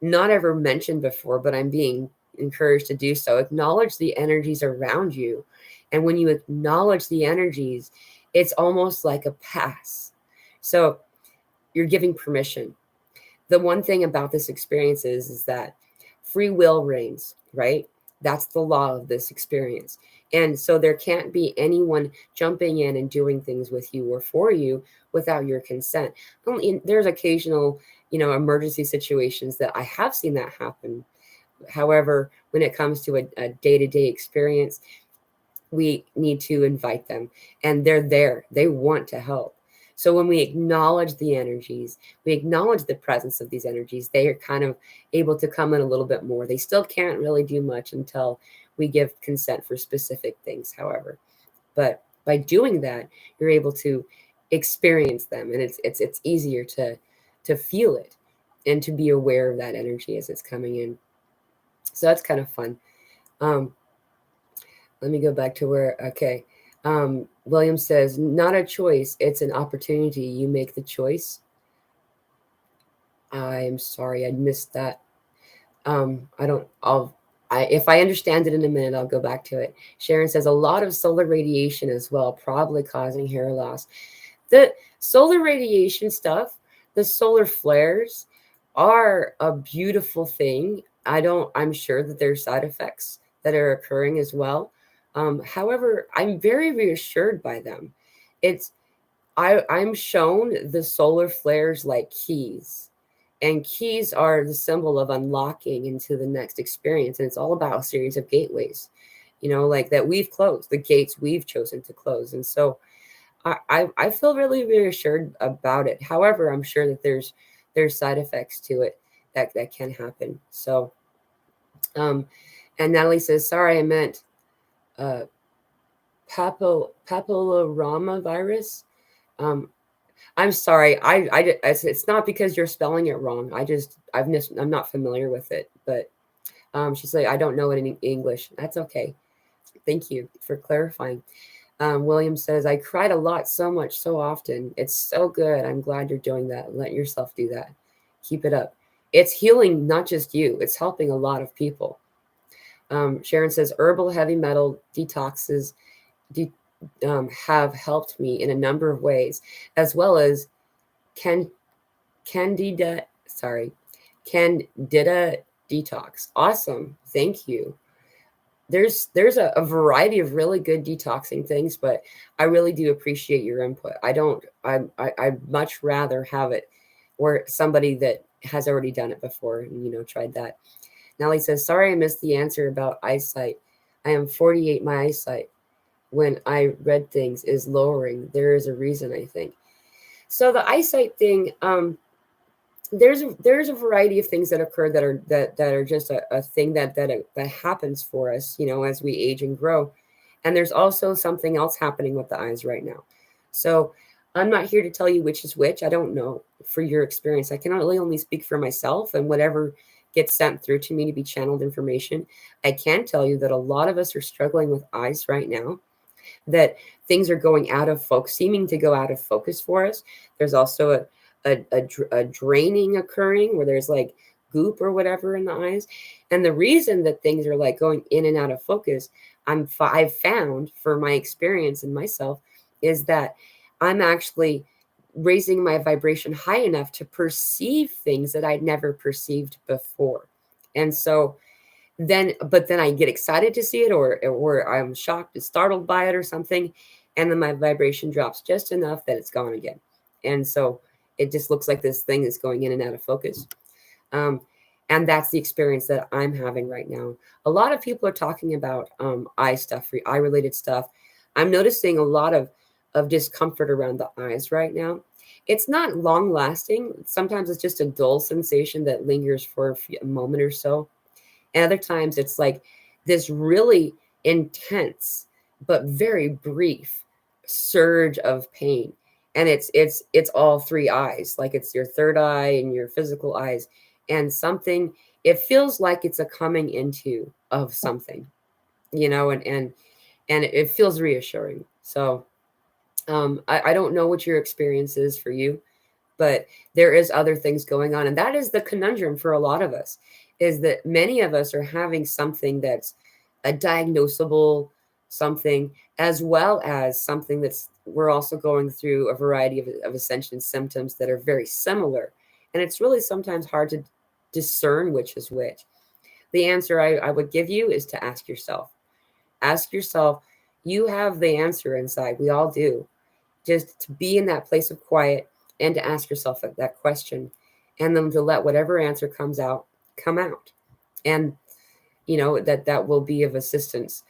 not ever mentioned before, but I'm being encouraged to do so. Acknowledge the energies around you. And when you acknowledge the energies, it's almost like a pass. So you're giving permission. The one thing about this experience is that free will reigns, right? That's the law of this experience. And so there can't be anyone jumping in and doing things with you or for you without your consent. There's occasional, emergency situations that I have seen that happen. However, when it comes to a day-to-day experience, we need to invite them, and they're there. They want to help. So when we acknowledge the energies, we acknowledge the presence of these energies, they are kind of able to come in a little bit more. They still can't really do much until we give consent for specific things, however. But by doing that, you're able to experience them, and it's easier to feel it and to be aware of that energy as it's coming in. So that's kind of fun. Let me go back to okay. William says, not a choice, it's an opportunity. You make the choice. I'm sorry, I missed that. If I understand it in a minute, I'll go back to it. Sharon says, a lot of solar radiation as well, probably causing hair loss. The solar radiation stuff, the solar flares are a beautiful thing. I'm sure that there's side effects that are occurring as well. However, I'm very reassured by them. I'm shown the solar flares like keys, and keys are the symbol of unlocking into the next experience. And it's all about a series of gateways, like that we've closed, the gates we've chosen to close. And so I feel really reassured about it. However, I'm sure that there's side effects to it that can happen. So, and Natalie says, sorry, I meant papilloma virus. I'm sorry. It's not because you're spelling it wrong. I'm not familiar with it. But she's like, I don't know it in English. That's okay. Thank you for clarifying. William says, I cried a lot, so much, so often. It's so good. I'm glad you're doing that. Let yourself do that. Keep it up. it's healing not just you, it's helping a lot of people. Sharon says herbal heavy metal detoxes have helped me in a number of ways, as well as can candida candida detox. Awesome, thank you. There's a variety of really good detoxing things, but I really do appreciate your input. I'd much rather have it or somebody that has already done it before and tried that. Nellie says, sorry I missed the answer about eyesight. I am 48. My eyesight when I read things is lowering. There is a reason, I think. So the eyesight thing, there's a variety of things that occur that are just a thing that happens for us, as we age and grow. And there's also something else happening with the eyes right now. So I'm not here to tell you which is which. I don't know for your experience. I can only speak for myself and whatever gets sent through to me to be channeled information. I can tell you that a lot of us are struggling with eyes right now, that things are going out of focus, seeming to go out of focus for us. There's also a draining occurring where there's like goop or whatever in the eyes. And the reason that things are like going in and out of focus, I've found for my experience and myself is that I'm actually raising my vibration high enough to perceive things that I'd never perceived before. And so then I get excited to see it, or I'm shocked and startled by it or something. And then my vibration drops just enough that it's gone again. And so it just looks like this thing is going in and out of focus. And that's the experience that I'm having right now. A lot of people are talking about eye stuff, eye related stuff. I'm noticing a lot of discomfort around the eyes right now. It's not long lasting. Sometimes it's just a dull sensation that lingers for a moment or so. And other times it's like this really intense but very brief surge of pain. And it's all three eyes, like it's your third eye and your physical eyes. And something, it feels like it's a coming into of something, and it feels reassuring. So I don't know what your experience is for you, but there is other things going on. And that is the conundrum for a lot of us, is that many of us are having something that's a diagnosable something, as well as something that's, we're also going through a variety of ascension symptoms that are very similar. And it's really sometimes hard to discern which is which. The answer I would give you is to ask yourself. Ask yourself, you have the answer inside. We all do. Just to be in that place of quiet and to ask yourself that question, and then to let whatever answer comes out come out. And that will be of assistance.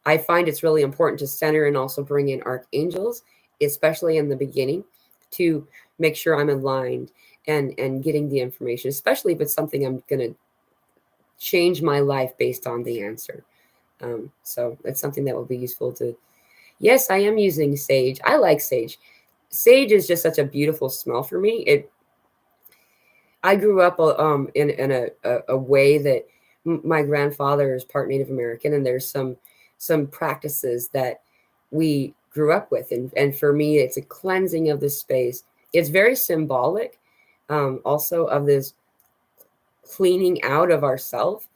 I find it's really important to center and also bring in archangels, especially in the beginning, to make sure I'm aligned and getting the information, especially if it's something I'm going to change my life based on the answer. So that's something that will be useful to. Yes, I am using sage. I like sage. Sage is just such a beautiful smell for me. I grew up in a way that my grandfather is part Native American, and there's some practices that we grew up with, and for me, it's a cleansing of the space. It's very symbolic, also of this cleaning out of ourself.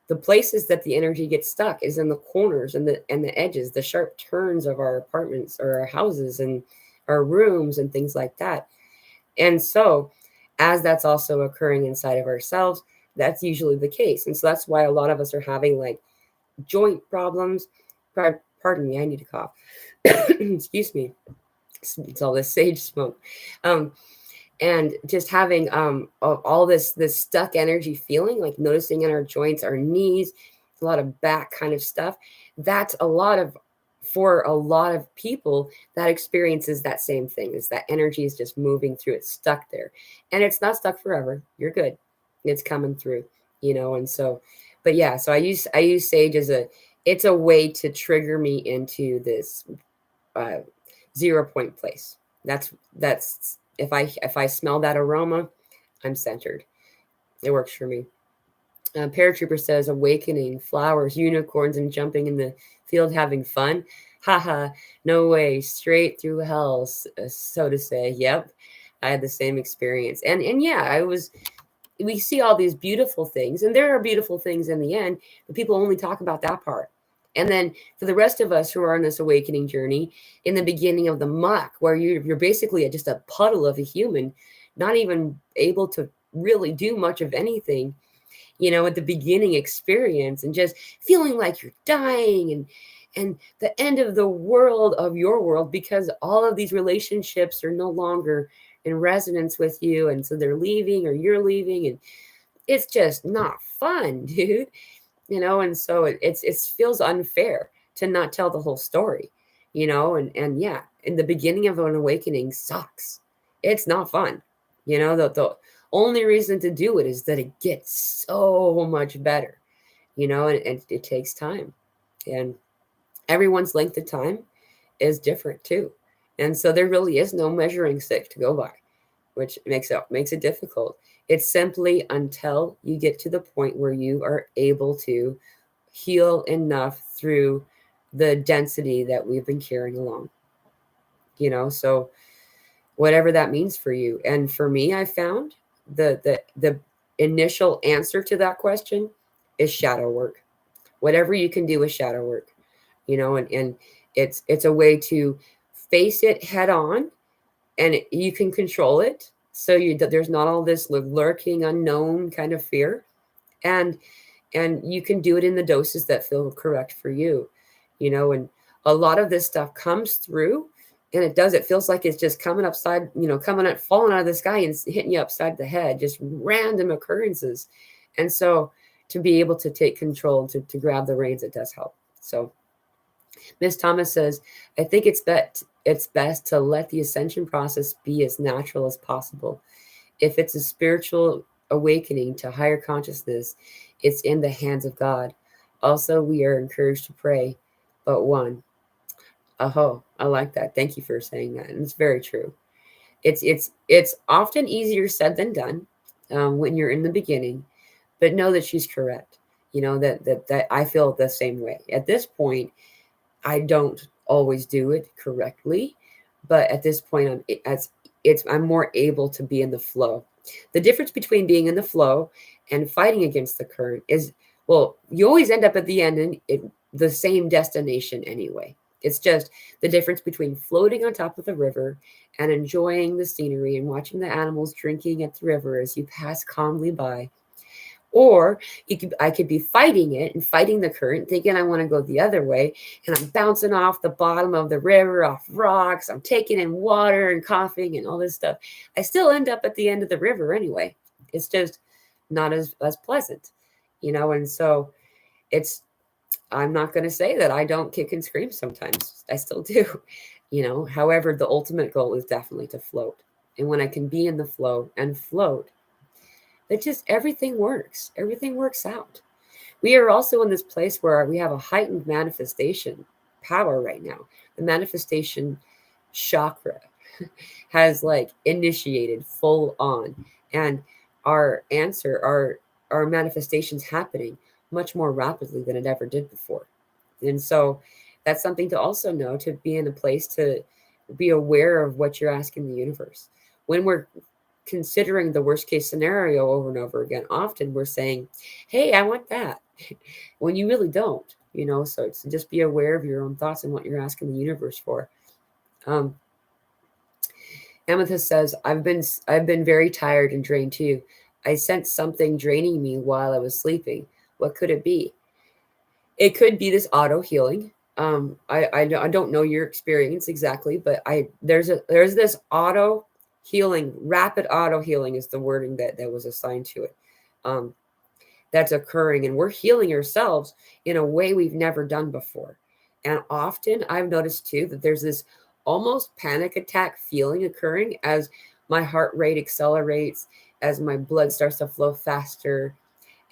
The places that the energy gets stuck is in the corners and the edges, the sharp turns of our apartments or our houses and our rooms and things like that. And so as that's also occurring inside of ourselves, that's usually the case. And so that's why a lot of us are having like joint problems. Pardon me, I need to cough. Excuse me. It's all this sage smoke. And just having all this stuck energy feeling, like noticing in our joints, our knees, a lot of back kind of stuff. That's for a lot of people that experiences that same thing, is that energy is just moving through. It's stuck there, and it's not stuck forever. You're good. It's coming through, and so, but yeah, so I use sage as it's a way to trigger me into this 0 point place. That's if I smell that aroma, I'm centered. It works for me. Paratrooper says, awakening, flowers, unicorns, and jumping in the field having fun. Haha, no way, straight through hell, so to say. Yep. I had the same experience. And yeah, we see all these beautiful things, and there are beautiful things in the end, but people only talk about that part. And then for the rest of us who are on this awakening journey, in the beginning of the muck, where you're basically just a puddle of a human, not even able to really do much of anything, at the beginning experience, and just feeling like you're dying, and the end of the world, of your world, because all of these relationships are no longer in resonance with you, and so they're leaving or you're leaving, and it's just not fun, dude. And so it feels unfair to not tell the whole story, and yeah, in the beginning of an awakening sucks. It's not fun. The only reason to do it is that it gets so much better, and it takes time, and everyone's length of time is different too. And so there really is no measuring stick to go by, which makes it difficult. It's simply until you get to the point where you are able to heal enough through the density that we've been carrying along. So whatever that means for you. And for me, I found the initial answer to that question is shadow work. Whatever you can do with shadow work, and it's a way to face it head on, and you can control it. So there's not all this lurking unknown kind of fear, and you can do it in the doses that feel correct for you, and a lot of this stuff comes through, and it feels like it's just coming upside, falling out of the sky and hitting you upside the head, just random occurrences. And so to be able to take control, to grab the reins, it does help. So Miss Thomas says, I think it's best to let the ascension process be as natural as possible. If it's a spiritual awakening to higher consciousness, it's in the hands of God. Also, we are encouraged to pray, but one. Oh, I like that. Thank you for saying that. And it's very true. It's often easier said than done when you're in the beginning, but know that she's correct. That I feel the same way. At this point, I don't always do it correctly, but at this point, I'm more able to be in the flow. The difference between being in the flow and fighting against the current is, well, you always end up at the end in the same destination anyway. It's just the difference between floating on top of the river and enjoying the scenery and watching the animals drinking at the river as you pass calmly by. Or I could be fighting it and fighting the current, thinking I want to go the other way, and I'm bouncing off the bottom of the river, off rocks. I'm taking in water and coughing and all this stuff. I still end up at the end of the river anyway. It's just not as pleasant, and so I'm not going to say that I don't kick and scream sometimes. I still do, However, the ultimate goal is definitely to float. And when I can be in the flow and float, that just everything works out. We are also in this place where we have a heightened manifestation power right now. The manifestation chakra has initiated full on, and our manifestations happening much more rapidly than it ever did before. And so that's something to also know, to be in a place to be aware of what you're asking the universe. When we're considering the worst case scenario over and over again, often we're saying, hey, I want that, when you really don't, so it's just be aware of your own thoughts and what you're asking the universe for. Amethyst says, I've been very tired and drained too. I sensed something draining me while I was sleeping. What could it be? It could be this auto healing. I don't know your experience exactly, but there's this auto healing, rapid auto healing is the wording that was assigned to it. That's occurring, and we're healing ourselves in a way we've never done before. And often I've noticed too that there's this almost panic attack feeling occurring as my heart rate accelerates, as my blood starts to flow faster.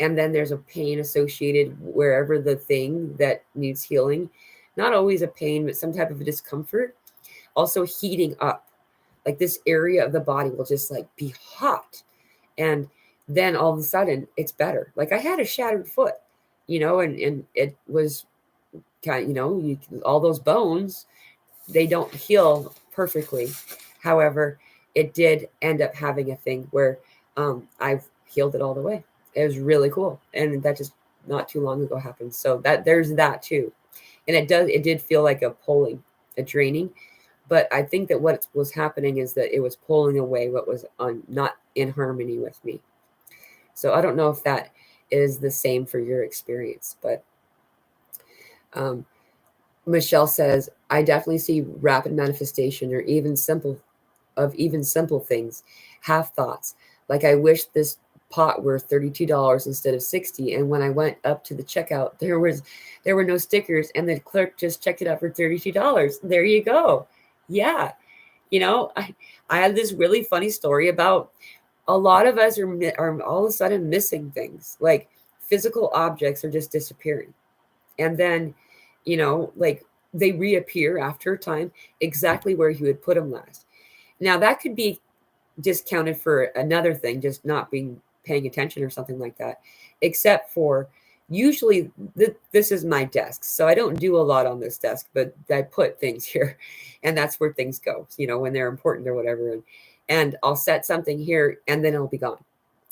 And then there's a pain associated wherever the thing that needs healing, not always a pain, but some type of a discomfort, also heating up. Like this area of the body will just be hot. And then all of a sudden it's better. Like I had a shattered foot, and it was kind of, all those bones, they don't heal perfectly. However, it did end up having a thing where I've healed it all the way. It was really cool. And that just not too long ago happened. So that there's that too. And it did feel like a pulling, a draining. But I think that what was happening is that it was pulling away what was not in harmony with me. So I don't know if that is the same for your experience, but Michelle says, I definitely see rapid manifestation or even simple things, have thoughts. Like, I wish this pot were $32 instead of 60. And when I went up to the checkout, there were no stickers, and the clerk just checked it out for $32. There you go. Yeah. I had this really funny story about a lot of us are all of a sudden missing things. Like, physical objects are just disappearing. And then, like, they reappear after a time exactly where you had put them last. Now, that could be discounted for another thing, just not paying attention or something like that, except for usually this is my desk. So I don't do a lot on this desk, but I put things here, and that's where things go, when they're important or whatever. And I'll set something here, and then it'll be gone.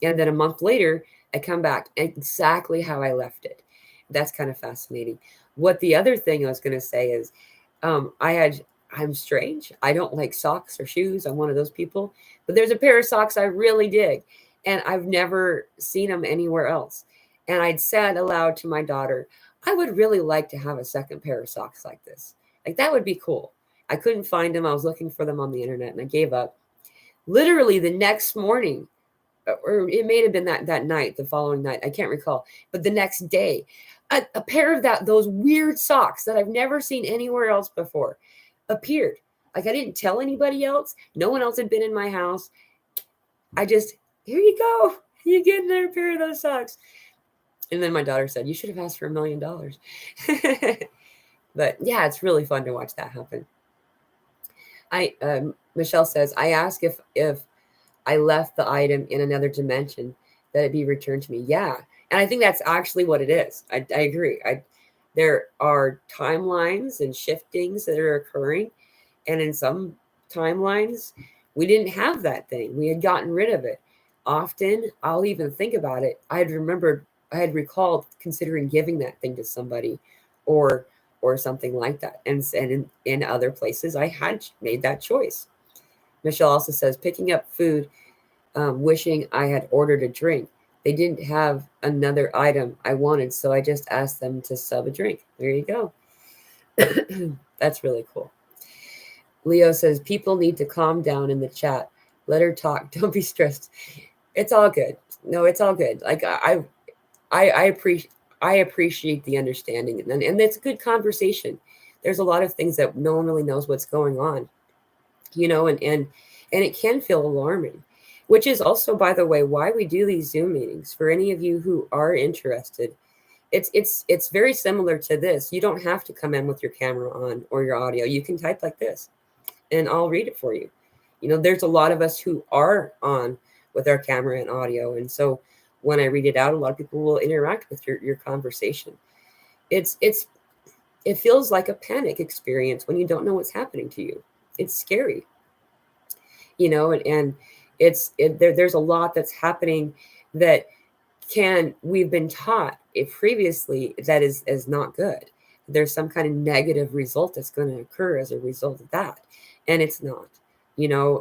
And then a month later, I come back exactly how I left it. That's kind of fascinating. What the other thing I was going to say is, I'm strange. I don't like socks or shoes. I'm one of those people. But there's a pair of socks I really dig, and I've never seen them anywhere else. And I'd said aloud to my daughter, I would really like to have a second pair of socks like this. Like, that would be cool. I couldn't find them. I was looking for them on the internet, and I gave up. Literally the next morning, or it may have been that night, the following night, I can't recall, but the next day, a pair of those weird socks that I've never seen anywhere else before appeared. Like, I didn't tell anybody else. No one else had been in my house. I just, here you go. You get another pair of those socks. And then my daughter said, you should have asked for $1 million. But yeah, it's really fun to watch that happen. Michelle says, I ask if I left the item in another dimension, that it be returned to me. Yeah. And I think that's actually what it is. I agree. There are timelines and shiftings that are occurring. And in some timelines, we didn't have that thing. We had gotten rid of it. Often, I'll even think about it. I had recalled considering giving that thing to somebody or something like that. And in other places, I had made that choice. Michelle also says, picking up food, wishing I had ordered a drink. They didn't have another item I wanted, so I just asked them to sub a drink. There you go. That's really cool. Leo says, people need to calm down in the chat. Let her talk. Don't be stressed. It's all good. No, it's all good. Like, I appreciate the understanding, and it's a good conversation. There's a lot of things that no one really knows what's going on, and it can feel alarming, which is also, by the way, why we do these Zoom meetings. For any of you who are interested, it's very similar to this. You don't have to come in with your camera on or your audio. You can type like this, and I'll read it for you. There's a lot of us who are on with our camera and audio, and so when I read it out, a lot of people will interact with your conversation. It feels like a panic experience when you don't know what's happening to you. It's scary, and there's a lot that's happening that we've been taught previously that is not good. There's some kind of negative result that's going to occur as a result of that, and it's not,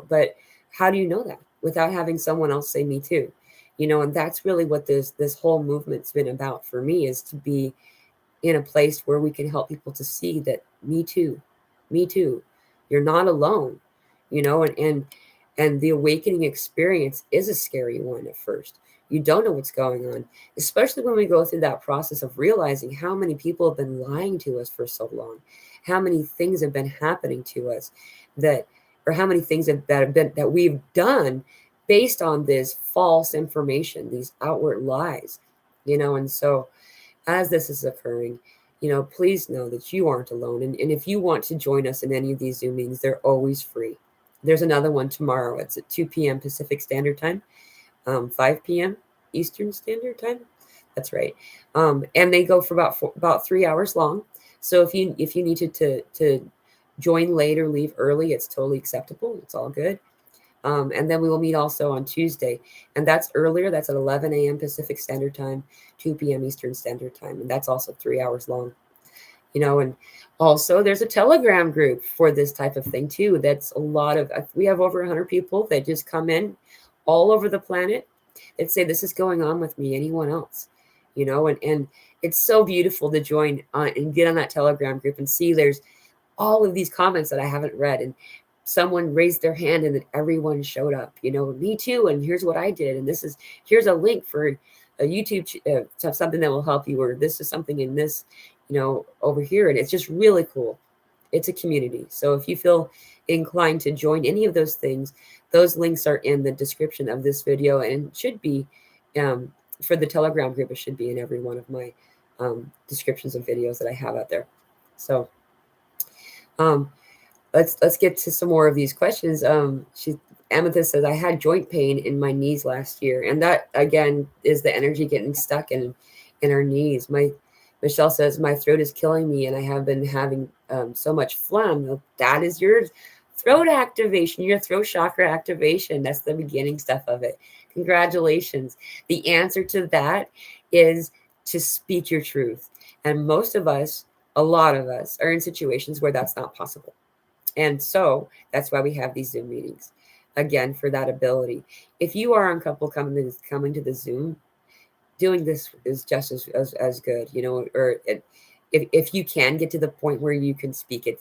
but how do you know that without having someone else say me too? And that's really what this whole movement's been about for me, is to be in a place where we can help people to see that me too, you're not alone, and the awakening experience is a scary one at first. You don't know what's going on, especially when we go through that process of realizing how many people have been lying to us for so long, how many things have been happening to us or how many things that we've done based on this false information, these outward lies, and so as this is occurring, please know that you aren't alone. And if you want to join us in any of these Zoom meetings, they're always free. There's another one tomorrow. It's at 2 p.m. Pacific Standard Time, 5 p.m. Eastern Standard Time. That's right. And they go for about 3 hours long. So if you need to join late or leave early, it's totally acceptable. It's all good. And then we will meet also on Tuesday. And that's earlier. That's at 11 a.m. Pacific Standard Time, 2 p.m. Eastern Standard Time. And that's also 3 hours long. And also there's a Telegram group for this type of thing too. That's a lot of, we have over 100 people that just come in all over the planet that say, this is going on with me, anyone else, and it's so beautiful to join and get on that Telegram group and see there's all of these comments that I haven't read, and someone raised their hand and then everyone showed up, me too, and here's what I did, and here's a link for a YouTube something that will help you, or this is something in this over here. And it's just really cool. It's a community. So if you feel inclined to join any of those things, those links are in the description of this video, and should be for the Telegram group. It should be in every one of my descriptions of videos that I have out there. So let's get to some more of these questions. Amethyst says, I had joint pain in my knees last year, and that again is the energy getting stuck in our knees. Michelle says, my throat is killing me and I have been having so much phlegm. That is your throat activation, your throat chakra activation. That's the beginning stuff of it. Congratulations. The answer to that is to speak your truth. And most of us, a lot of us, are in situations where that's not possible. And so that's why we have these Zoom meetings, again, for that ability. If you are uncomfortable coming to the Zoom, doing this is just as good, or if you can get to the point where you can speak it,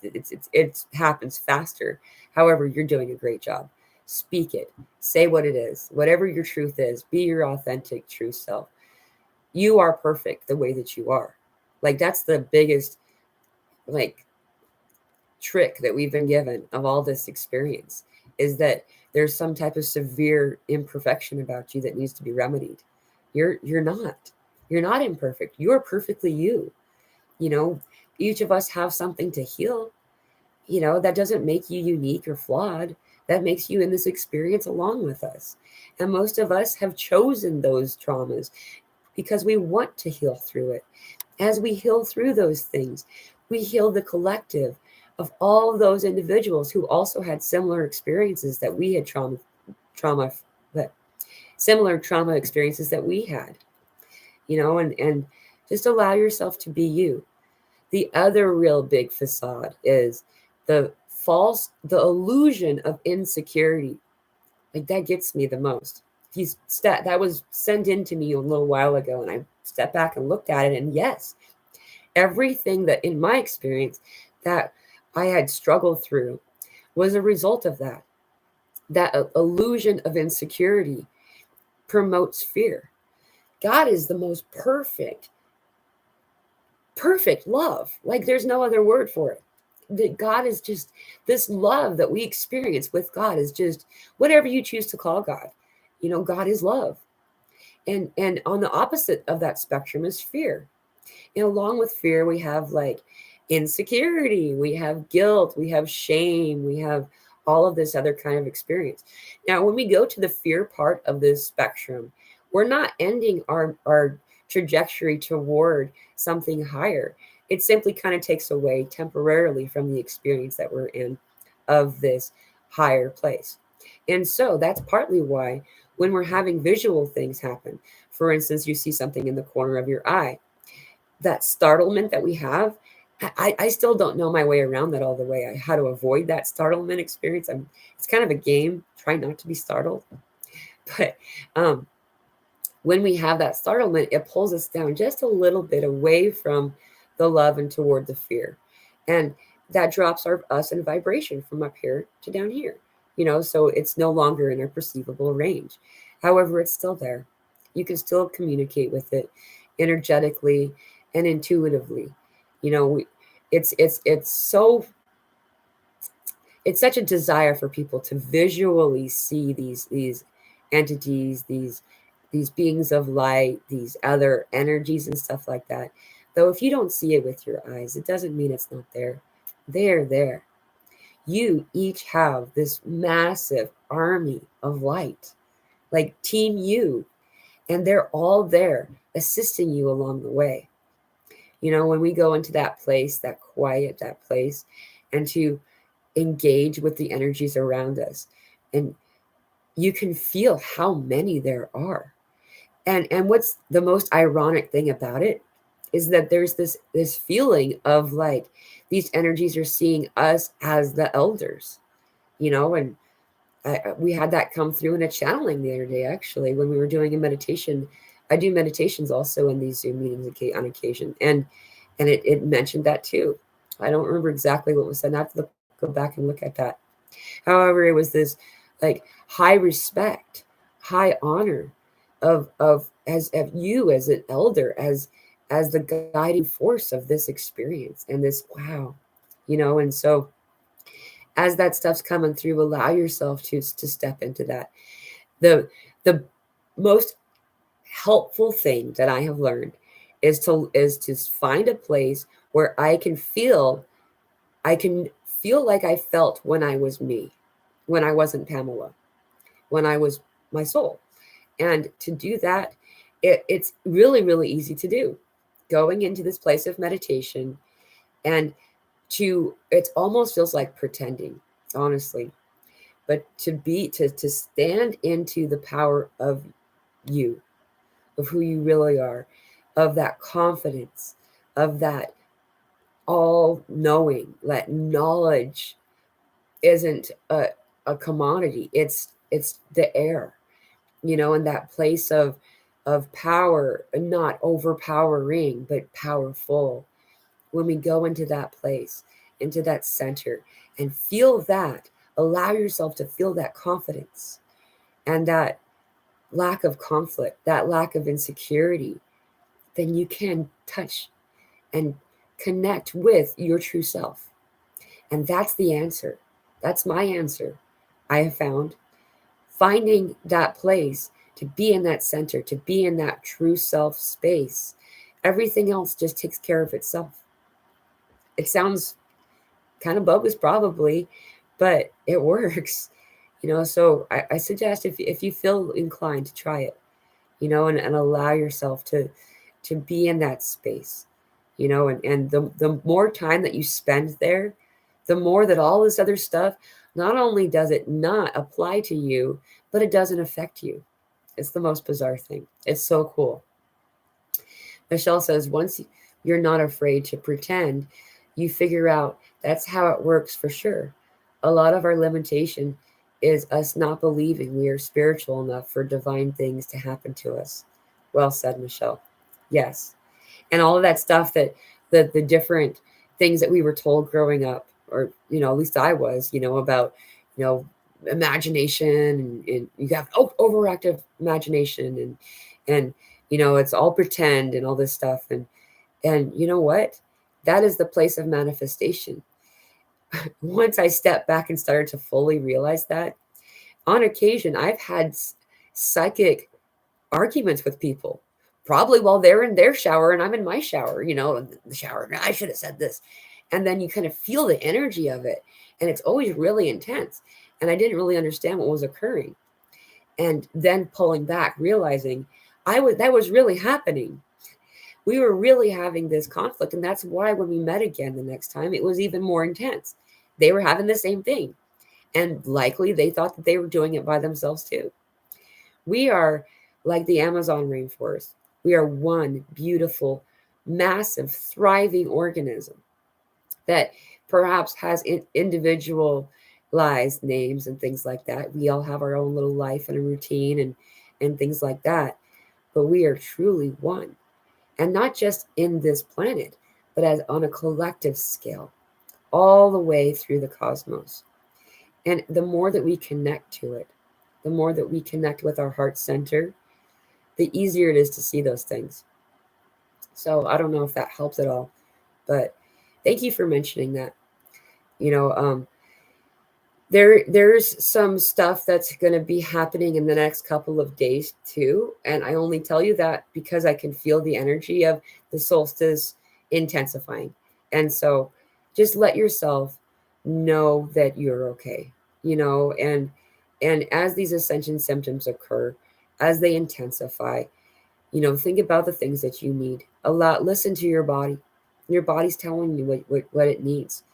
it happens faster. However, you're doing a great job. Speak it. Say what it is. Whatever your truth is, be your authentic, true self. You are perfect the way that you are. Like, that's the biggest, trick that we've been given of all this experience, is that there's some type of severe imperfection about you that needs to be remedied. You're not imperfect. You're perfectly you. Each of us have something to heal. That doesn't make you unique or flawed. That makes you in this experience along with us. And most of us have chosen those traumas because we want to heal through it. As we heal through those things, we heal the collective of all of those individuals who also had similar experiences that we had similar trauma experiences that we had, and just allow yourself to be you. The other real big facade is the illusion of insecurity. Like, that gets me the most. That was sent in to me a little while ago, and I stepped back and looked at it, and yes, everything that in my experience that I had struggled through was a result of that. That illusion of insecurity promotes fear. God is the most perfect love. Like, there's no other word for it. That God is just, this love that we experience with God is just whatever you choose to call God. God is love. And on the opposite of that spectrum is fear. And along with fear, we have insecurity, we have guilt, we have shame, we have all of this other kind of experience. Now, when we go to the fear part of this spectrum, we're not ending our trajectory toward something higher. It simply kind of takes away temporarily from the experience that we're in of this higher place. And so that's partly why when we're having visual things happen, for instance, you see something in the corner of your eye, that startlement that we have, I still don't know my way around that all the way. How to avoid that startlement experience. It's kind of a game. Try not to be startled. But when we have that startlement, it pulls us down just a little bit away from the love and toward the fear. And that drops us in vibration from up here to down here. So it's no longer in a perceivable range. However, it's still there. You can still communicate with it energetically and intuitively. It's such a desire for people to visually see these entities, these beings of light, these other energies and stuff like that. Though if you don't see it with your eyes, it doesn't mean it's not there. They're there. You each have this massive army of light, like Team You, and they're all there assisting you along the way. When we go into that place, that quiet, and to engage with the energies around us and you can feel how many there are. And what's the most ironic thing about it is that there's this feeling of like these energies are seeing us as the elders, and we had that come through in a channeling the other day, actually, when we were doing a meditation. I do meditations also in these Zoom meetings on occasion, and it mentioned that too. I don't remember exactly what was said. I have to go back and look at that. However, it was this like high respect, high honor of you as an elder, as the guiding force of this experience and this wow, and so as that stuff's coming through, allow yourself to step into that. The most helpful thing that I have learned is to find a place where I can feel like I felt when I was me, when I wasn't Pamela, when I was my soul. And to do that, it's really, really easy to do. Going into this place of meditation and it almost feels like pretending, honestly. But to stand into the power of you, of who you really are, of that confidence, of that all knowing, that knowledge isn't a commodity. It's the air, and that place of power, not overpowering, but powerful. When we go into that place, into that center, and feel that, allow yourself to feel that confidence and that lack of conflict, that lack of insecurity, then you can touch and connect with your true self. And that's the answer. That's my answer. I have found finding that place to be in that center, to be in that true self space. Everything else just takes care of itself. It sounds kind of bogus, probably, but it works. So I suggest if you feel inclined to try it, and allow yourself to be in that space, and the more time that you spend there, the more that all this other stuff, not only does it not apply to you, but it doesn't affect you. It's the most bizarre thing. It's so cool. Michelle says, once you're not afraid to pretend, you figure out that's how it works for sure. A lot of our limitation is us not believing we are spiritual enough for divine things to happen to us. Well said, Michelle. Yes. And all of that stuff that the different things that we were told growing up, or, at least I was, about, imagination, and you have overactive imagination, and it's all pretend and all this stuff. And you know what? That is the place of manifestation. Once I stepped back and started to fully realize that, on occasion, I've had psychic arguments with people, probably while they're in their shower and I'm in my shower, the shower. I should have said this. And then you kind of feel the energy of it. And it's always really intense. And I didn't really understand what was occurring. And then pulling back, realizing that was really happening. We were really having this conflict. And that's why when we met again the next time, it was even more intense. They were having the same thing. And likely they thought that they were doing it by themselves too. We are like the Amazon rainforest. We are one beautiful, massive, thriving organism that perhaps has individualized names and things like that. We all have our own little life and a routine and things like that. But we are truly one. And not just in this planet, but as on a collective scale, all the way through the cosmos. And the more that we connect to it, the more that we connect with our heart center, the easier it is to see those things. So I don't know if that helps at all, but thank you for mentioning that. There's some stuff that's going to be happening in the next couple of days too, and I only tell you that because I can feel the energy of the solstice intensifying. And so just let yourself know that you're okay, and as these ascension symptoms occur, as they intensify, think about the things that you need. Listen to your body. Your body's telling you what it needs,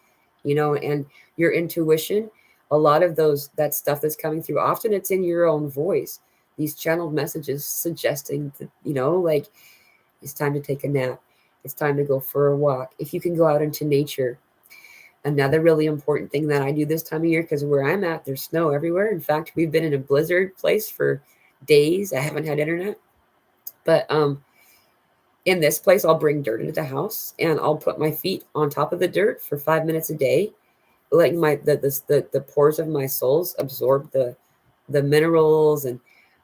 and your intuition a lot of that stuff that's coming through, often it's in your own voice, these channeled messages suggesting that, like, it's time to take a nap, it's time to go for a walk. If you can go out into nature. Another really important thing that I do this time of year, because where I'm at, there's snow everywhere. In fact, we've been in a blizzard place for days. I haven't had internet. But in this place, I'll bring dirt into the house and I'll put my feet on top of the dirt for 5 minutes a day, letting the pores of my soles absorb the minerals. And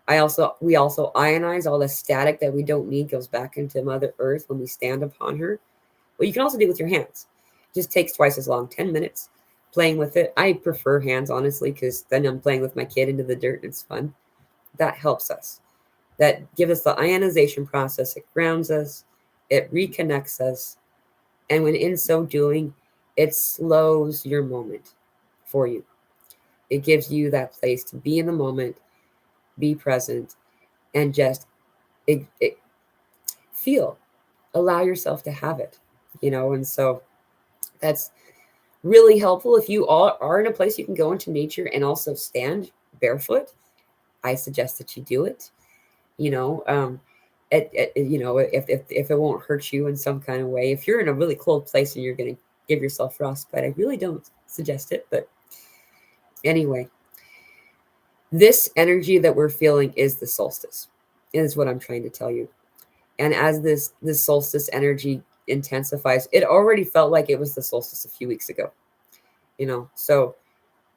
we also ionize all the static that we don't need, goes back into Mother Earth when we stand upon her. Well, you can also do it with your hands. It just takes twice as long, 10 minutes playing with it. I prefer hands, honestly, because then I'm playing with my kid into the dirt and it's fun. That helps us. That gives us the ionization process. It grounds us. It reconnects us. And when in so doing, it slows your moment for you. It gives you that place to be in the moment, be present, and just feel. Allow yourself to have it, and so that's really helpful. If you are in a place you can go into nature and also stand barefoot, I suggest that you do it. If it won't hurt you in some kind of way. If you're in a really cold place and you're going to give yourself frostbite, I really don't suggest it. But anyway, this energy that we're feeling is the solstice, is what I'm trying to tell you. And as this solstice energy intensifies, it already felt like it was the solstice a few weeks ago, so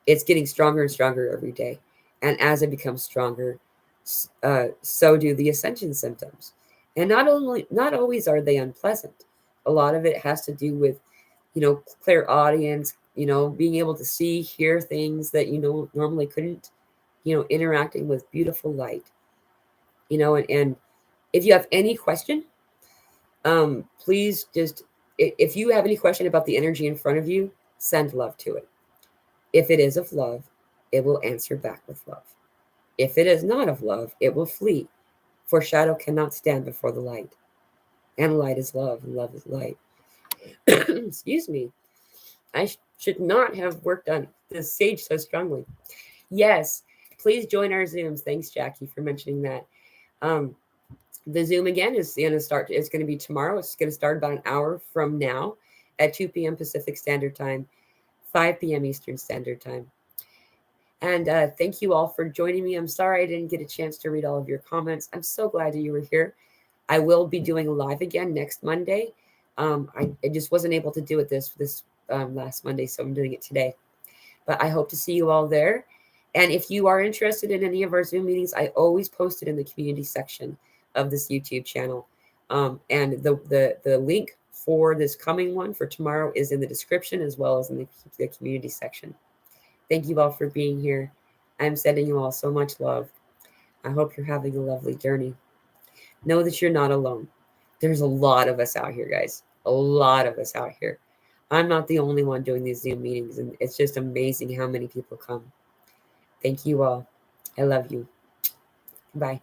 it's getting stronger and stronger every day. And as it becomes stronger, so do the ascension symptoms. And not always are they unpleasant. A lot of it has to do with, clairaudience, being able to see, hear things that, normally couldn't, interacting with beautiful light, and if you have any question, please just, if you have any question about the energy in front of you, send love to it. If it is of love, it will answer back with love. If it is not of love, it will flee. For shadow cannot stand before the light. And light is love, and love is light. Excuse me. I should not have worked on this sage so strongly. Yes, please join our Zooms. Thanks, Jackie, for mentioning that. The Zoom again is going to start. It's going to be tomorrow. It's going to start about an hour from now at 2 p.m. Pacific Standard Time, 5 p.m. Eastern Standard Time. And thank you all for joining me. I'm sorry I didn't get a chance to read all of your comments. I'm so glad that you were here. I will be doing a live again next Monday. I just wasn't able to do it this last Monday, so I'm doing it today. But I hope to see you all there. And if you are interested in any of our Zoom meetings, I always post it in the community section of this YouTube channel. And the link for this coming one for tomorrow is in the description, as well as in the community section. Thank you all for being here. I'm sending you all so much love. I hope you're having a lovely journey. Know that you're not alone. There's a lot of us out here, guys. A lot of us out here. I'm not the only one doing these Zoom meetings, and it's just amazing how many people come. Thank you all. I love you. Bye.